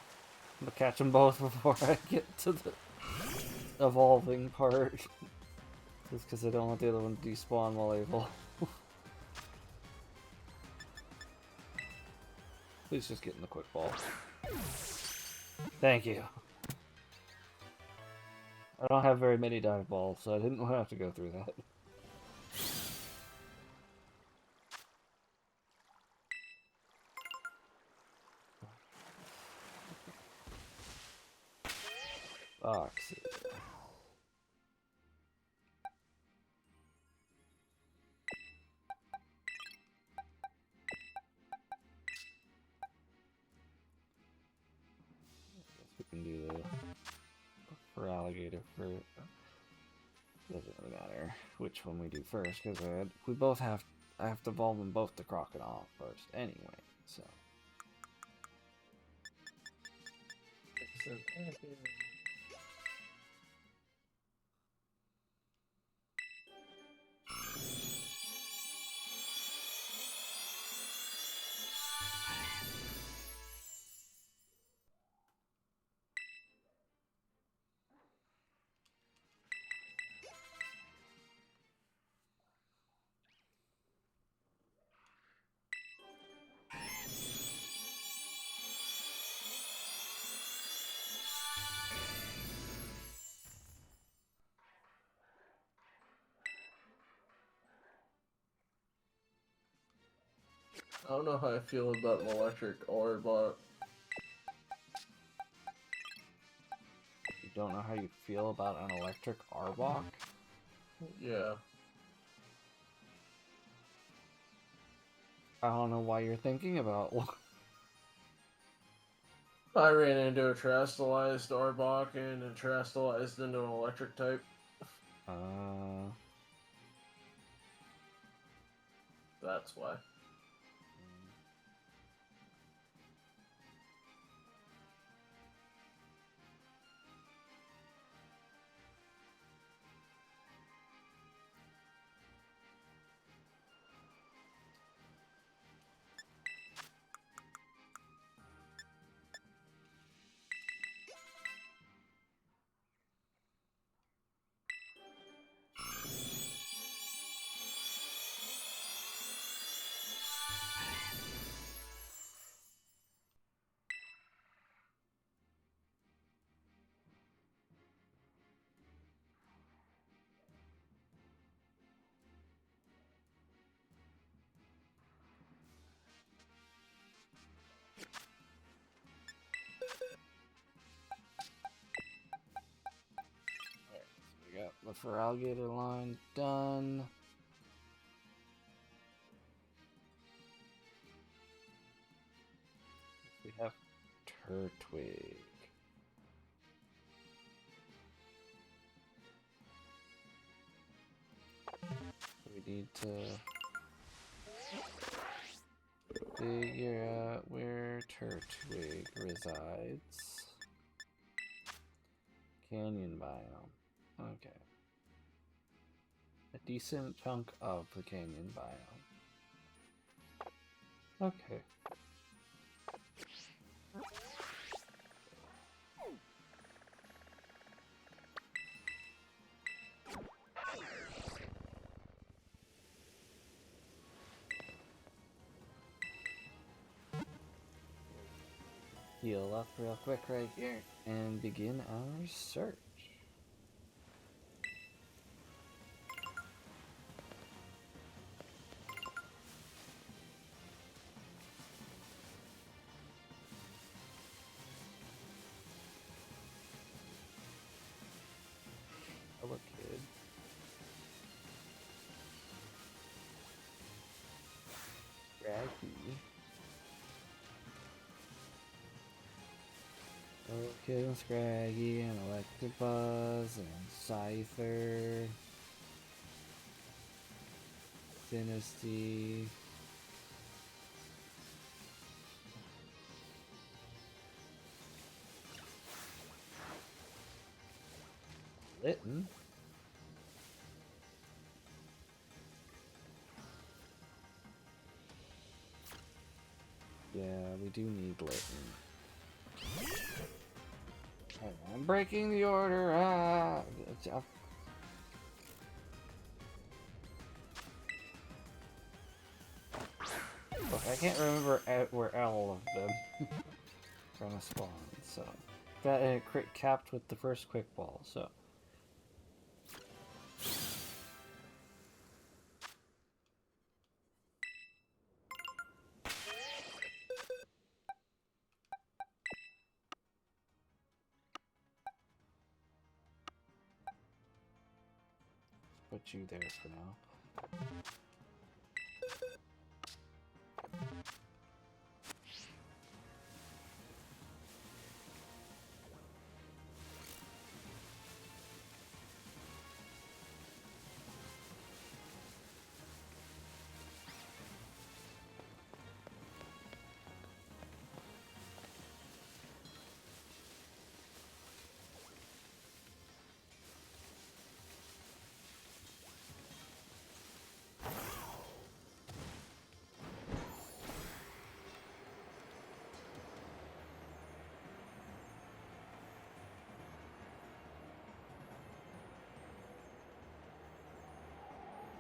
gonna catch them both before I get to the evolving part. Just because I don't want the other one to despawn while I evolve. Please just get in the quick ball. Thank you. I don't have very many dive balls, so I didn't want to have to go through that. Boxes. We can do the for alligator for doesn't really matter which one we do first because we both have I have to evolve them both to crocodile first anyway. So I don't know how I feel about an electric Orbot. you don't know how you feel about an electric Arbok? Yeah. I don't know why you're thinking about one. I ran into a Terastallized Arbok and it Terastallized into an electric type. That's why. We got the for alligator line done. We have Turtwig. We need to figure out where Turtwig resides. Canyon biome. Okay. A decent chunk of the canyon biome. Okay. Heal up real quick right here and begin our search. Hello, kid. Killing Scraggy and Electabuzz and Scyther. Dynasty. Litten? Yeah, we do need Litten. I'm breaking the order. Ah! Look, I can't remember where all of them are gonna spawn, so that crit capped with the first quick ball, so. Put you there for now.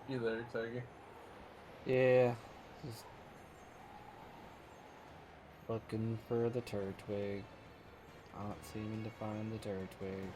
You there, Tiger? Yeah, just looking for the Turtwig. Not seeming to find the Turtwig.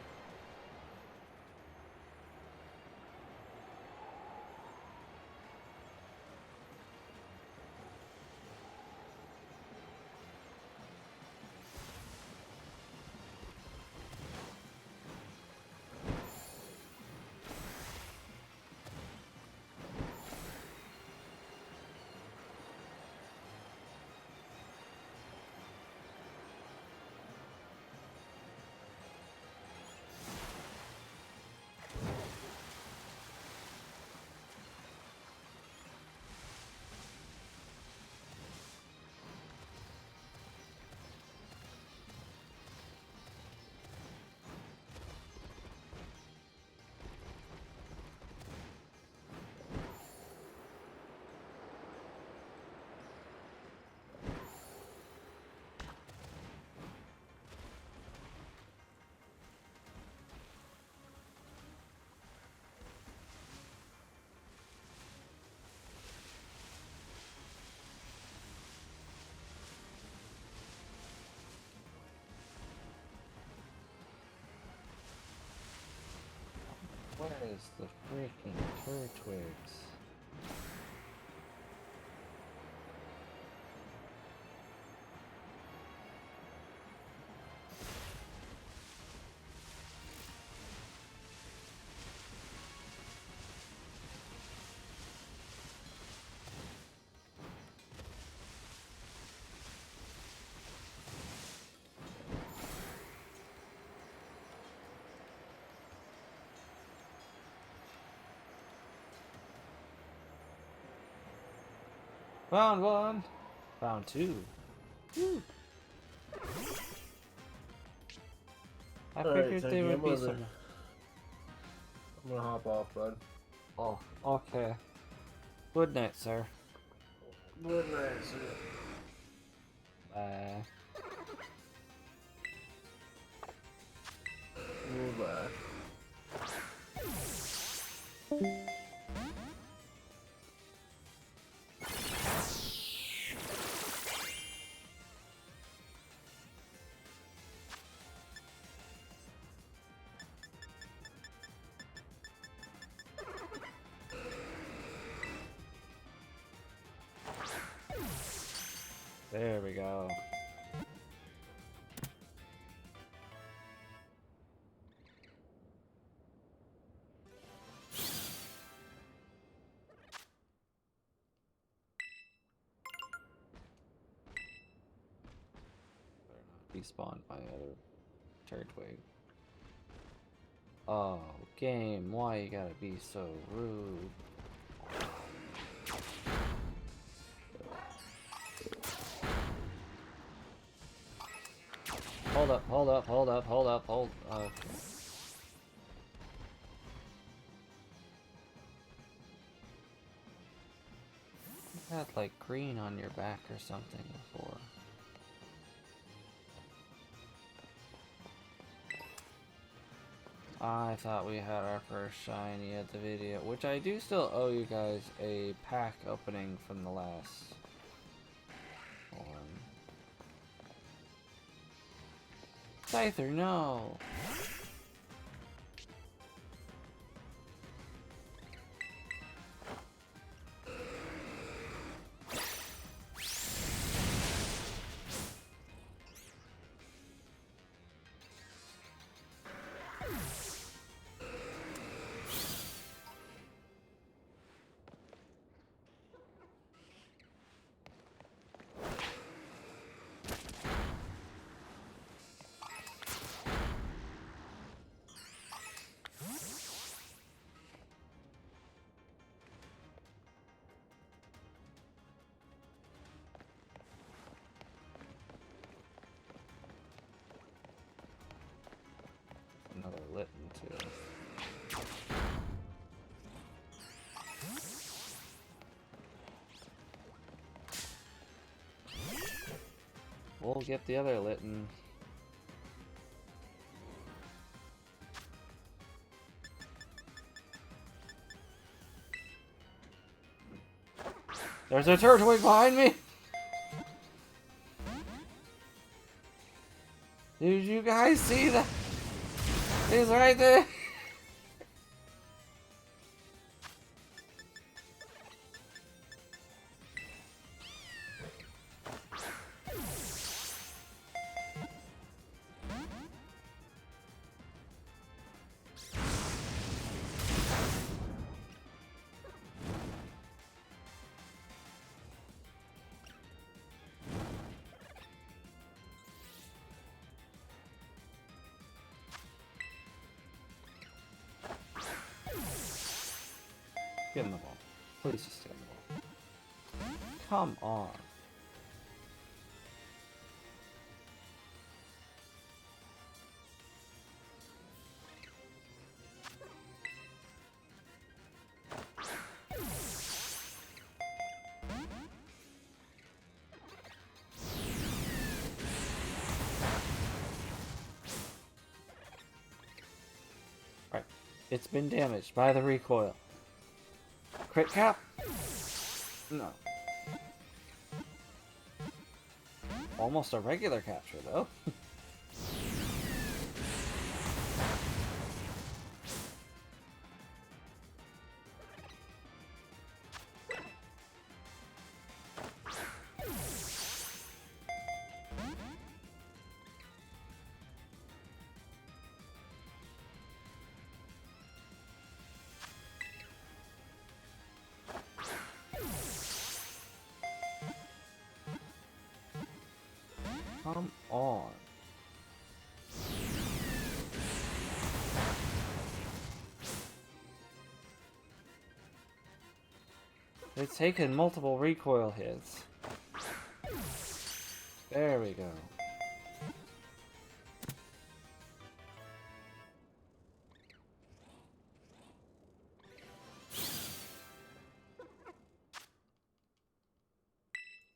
Where is the freaking Turtwigs? Found one! Found two. Woo. I figured there would be some. I'm gonna hop off, bud. Oh, okay. Good night, sir. Good night, sir. Bye. Goodbye. There we go. Better not be spawned by other Turtwig. Oh, game, why you gotta be so rude? Hold up, hold up, hold up, hold up, hold up. Okay. You had like green on your back or something before. I thought we had our first shiny at the video, which I do still owe you guys a pack opening from the last one. Scyther, no! Another Litten too. We'll get the other Litten. There's a Turtwig behind me! Did you guys see that? He's right there! Get in the ball. Please just get in the ball. Come on. Right. It's been damaged by the recoil. Crit cap? No. Almost a regular capture, though. Come on. It's taken multiple recoil hits. There we go.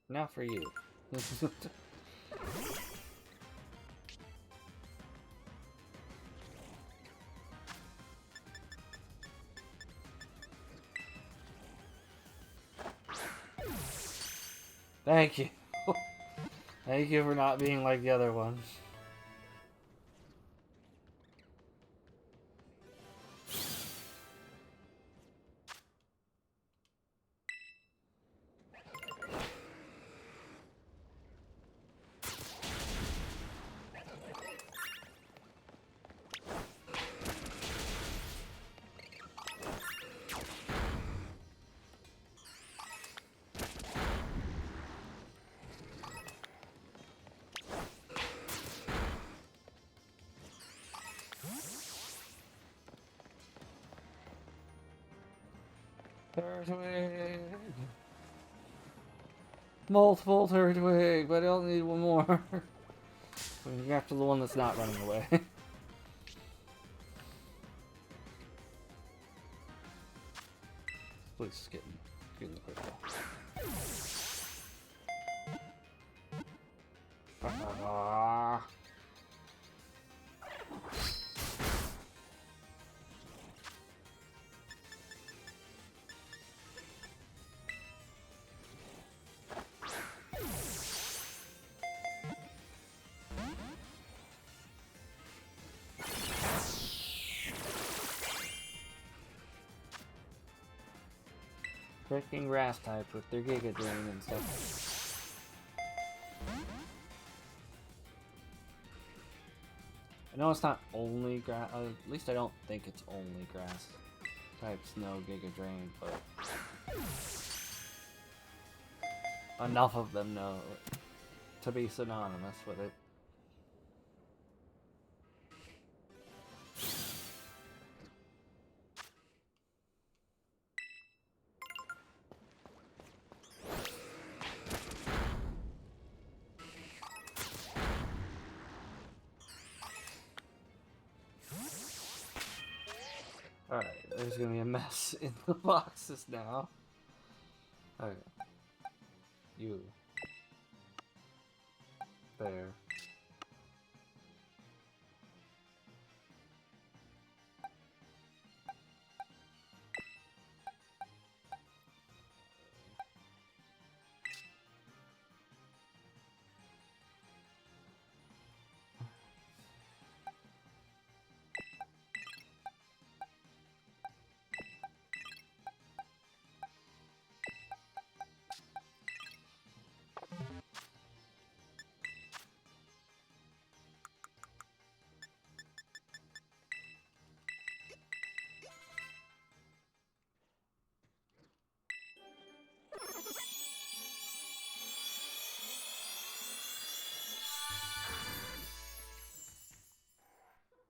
Now for you. Thank you. Thank you for not being like the other ones. Turtwig! Multiple Turtwig, but I don't need one more. We're after the one that's not running away. Please just get in the crystal. Freaking grass types with their Giga Drain and stuff. I know it's not only grass, at least I don't think it's only grass types, no Giga Drain, but enough of them know to be synonymous with it. Alright, there's gonna be a mess in the boxes now. Okay. You. There.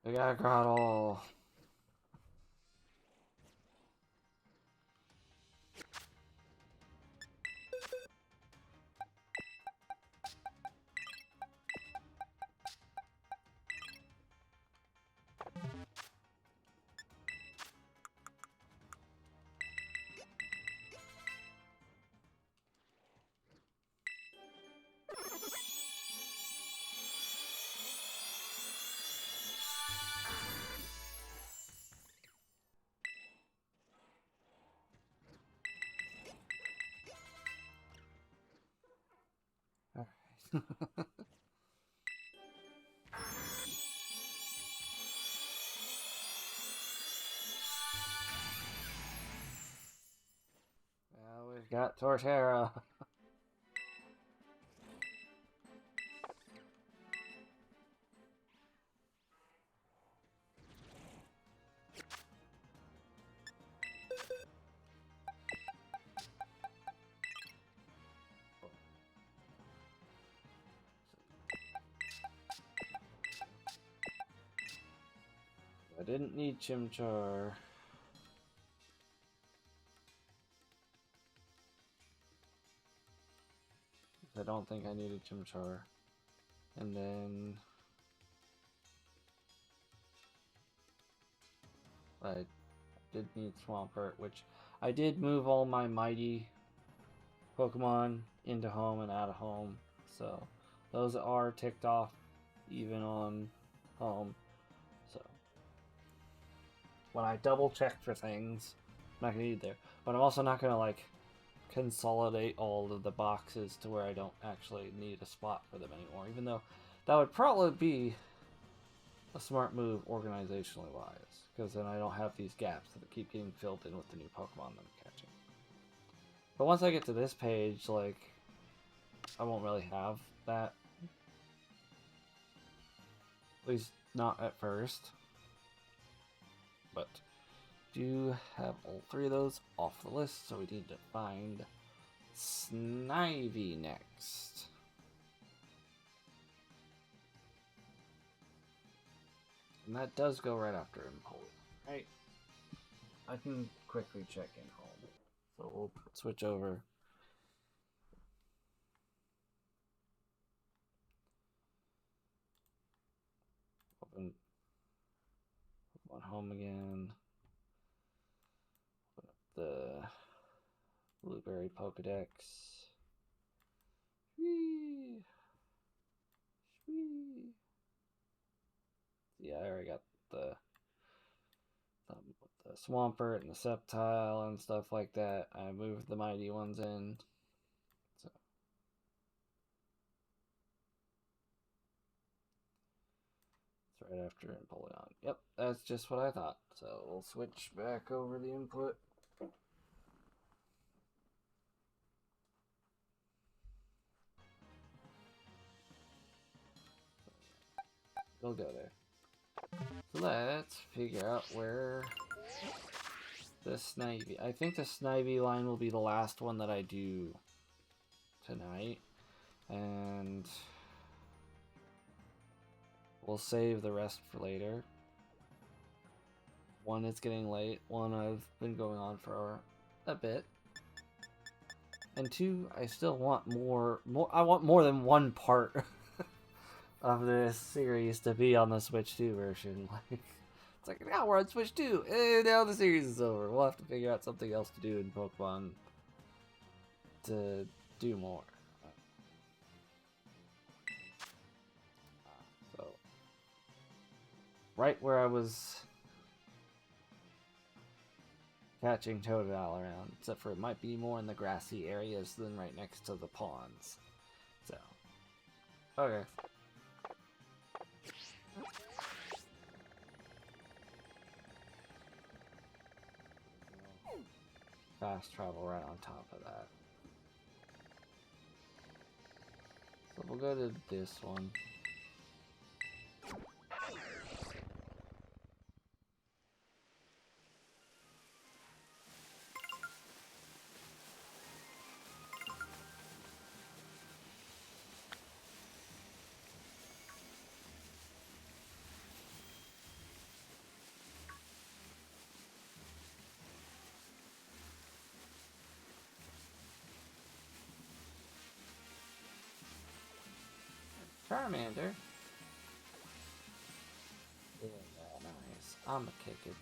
We got Grottle. Alright. Now we've got Torterra. I didn't need Chimchar. I don't think I needed Chimchar. And then I did need Swampert, which I did move all my mighty Pokemon into home and out of home. So those are ticked off even on home. So when I double check for things, I'm not gonna need there. But I'm also not gonna like consolidate all of the boxes to where I don't actually need a spot for them anymore, even though that would probably be a smart move organizationally wise, because then I don't have these gaps that keep getting filled in with the new Pokemon that I'm catching. But once I get to this page, like, I won't really have that. At least not at first. But do have all three of those off the list, so we need to find Snivy next. And that does go right after Impole. Right. I can quickly check in home. So we'll switch over. Open one home again. Open up the Blueberry Pokédex. Whee! Whee! Yeah, I already got the Swampert and the Sceptile and stuff like that. I moved the mighty ones in. So it's right after Empoleon. Yep, that's just what I thought. So we'll switch back over the input. We'll go there. So let's figure out where the Snivy. I think the Snivy line will be the last one that I do tonight. And we'll save the rest for later. One, it's getting late. One, I've been going on for a bit. And two, I still want more. I want more than one part of this series to be on the Switch 2 version. Like, it's like, now we're on Switch 2, and now the series is over. We'll have to figure out something else to do in Pokemon to do more. So, right where I was catching Totodile around, except for it might be more in the grassy areas than right next to the ponds. So, okay. Fast travel right on top of that. So we'll go to this one. Charmander. Yeah, nice. I'ma kick it.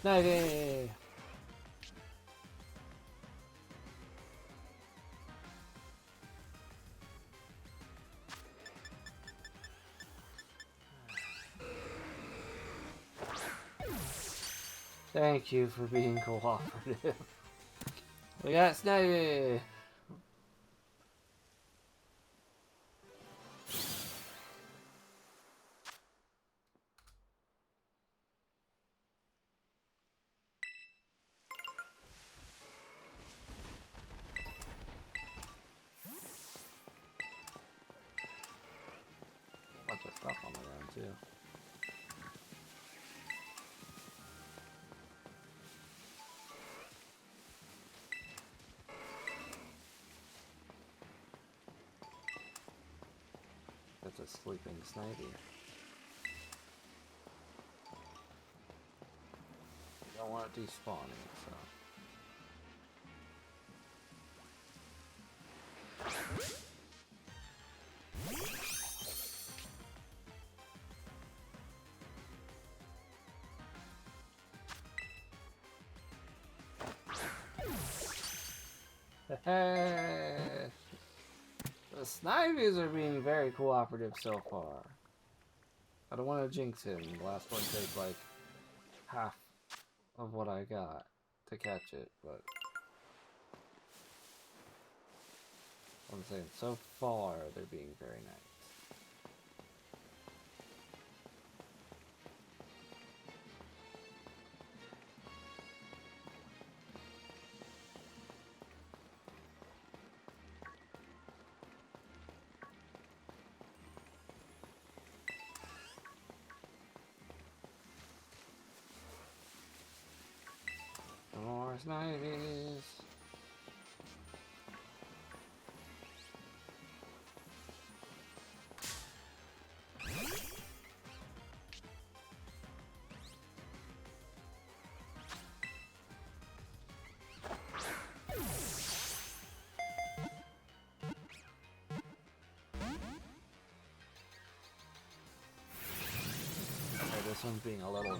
Snivy! Thank you for being cooperative. We got Snivy! Bunch of stuff on the ground too. a sleeping Snivy. You don't want it despawning, so. Hey! The Snivies are being very cooperative so far. I don't want to jinx him. The last one takes like half of what I got to catch it, but I'm saying so far they're being very nice. More Snivies. Okay, this one's being a little.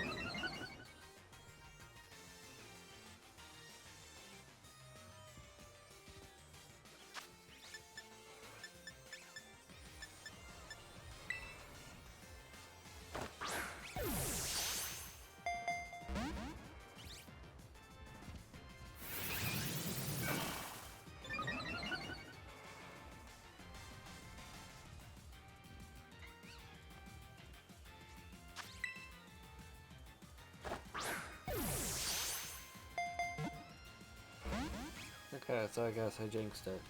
Okay, so I guess I jinxed it.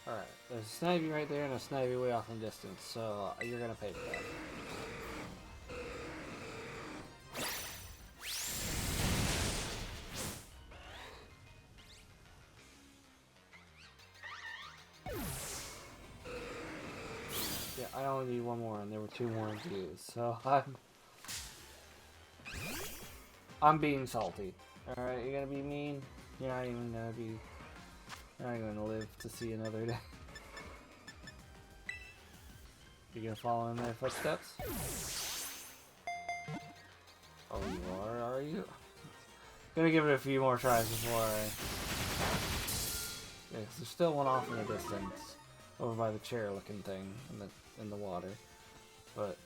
Alright, there's a Snivy right there and a Snivy way off in the distance, so you're gonna pay for that. Yeah, I only need one more and there were two more to use, so I'm being salty. Alright, you're gonna be mean? You're not even gonna be... You're not even gonna live to see another day. You gonna follow in their footsteps? Oh, you are you? Gonna give it a few more tries before I... Yeah, 'cause there's still one off in the distance. Over by the chair-looking thing in the water. But...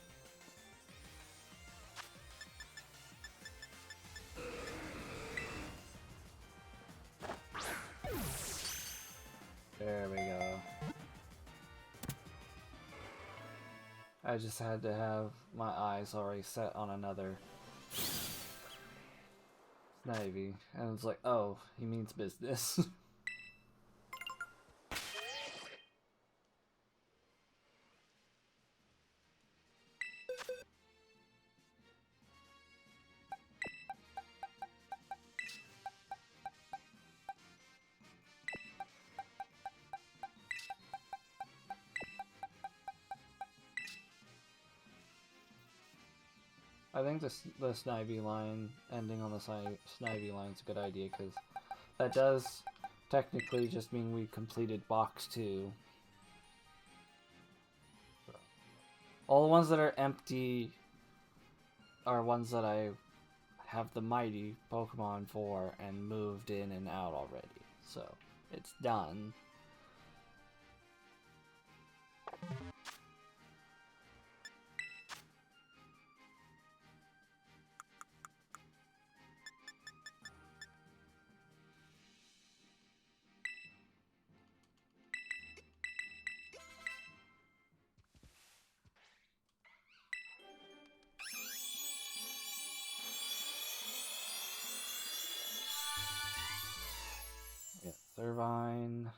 There we go. I just had to have my eyes already set on another Snivy. And it's like, oh, he means business. I think the Snivy line, ending on the Snivy line is a good idea, because that does technically just mean we completed box 2. All the ones that are empty are ones that I have the mighty Pokemon for and moved in and out already. So, it's done. Yeah, Servine.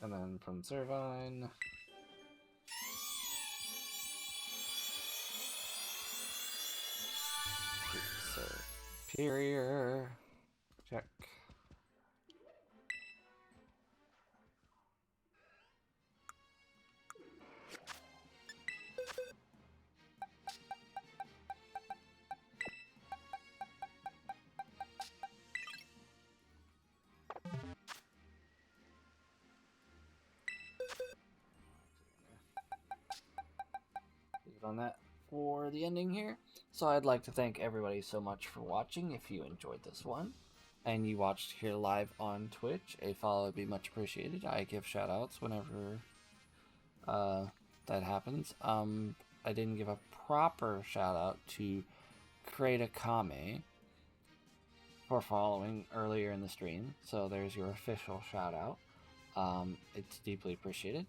And then from Servine. Superior. Check. On that for the ending here. So I'd like to thank everybody so much for watching. If you enjoyed this one and you watched here live on Twitch, a follow would be much appreciated. I give shout outs whenever that happens. I didn't give a proper shout out to Create a Kame for following earlier in the stream, so there's your official shout out. It's deeply appreciated.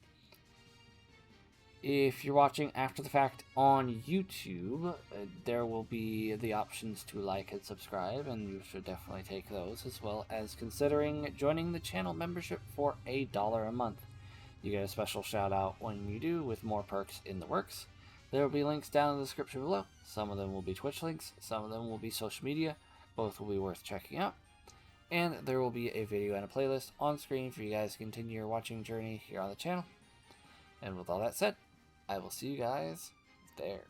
If you're watching after the fact on YouTube, there will be the options to like and subscribe, and you should definitely take those, as well as considering joining the channel membership for $1 a month. You get a special shout out when you do, with more perks in the works. There will be links down in the description below. Some of them will be Twitch links, some of them will be social media. Both will be worth checking out. And there will be a video and a playlist on screen for you guys to continue your watching journey here on the channel. And with all that said, I will see you guys there.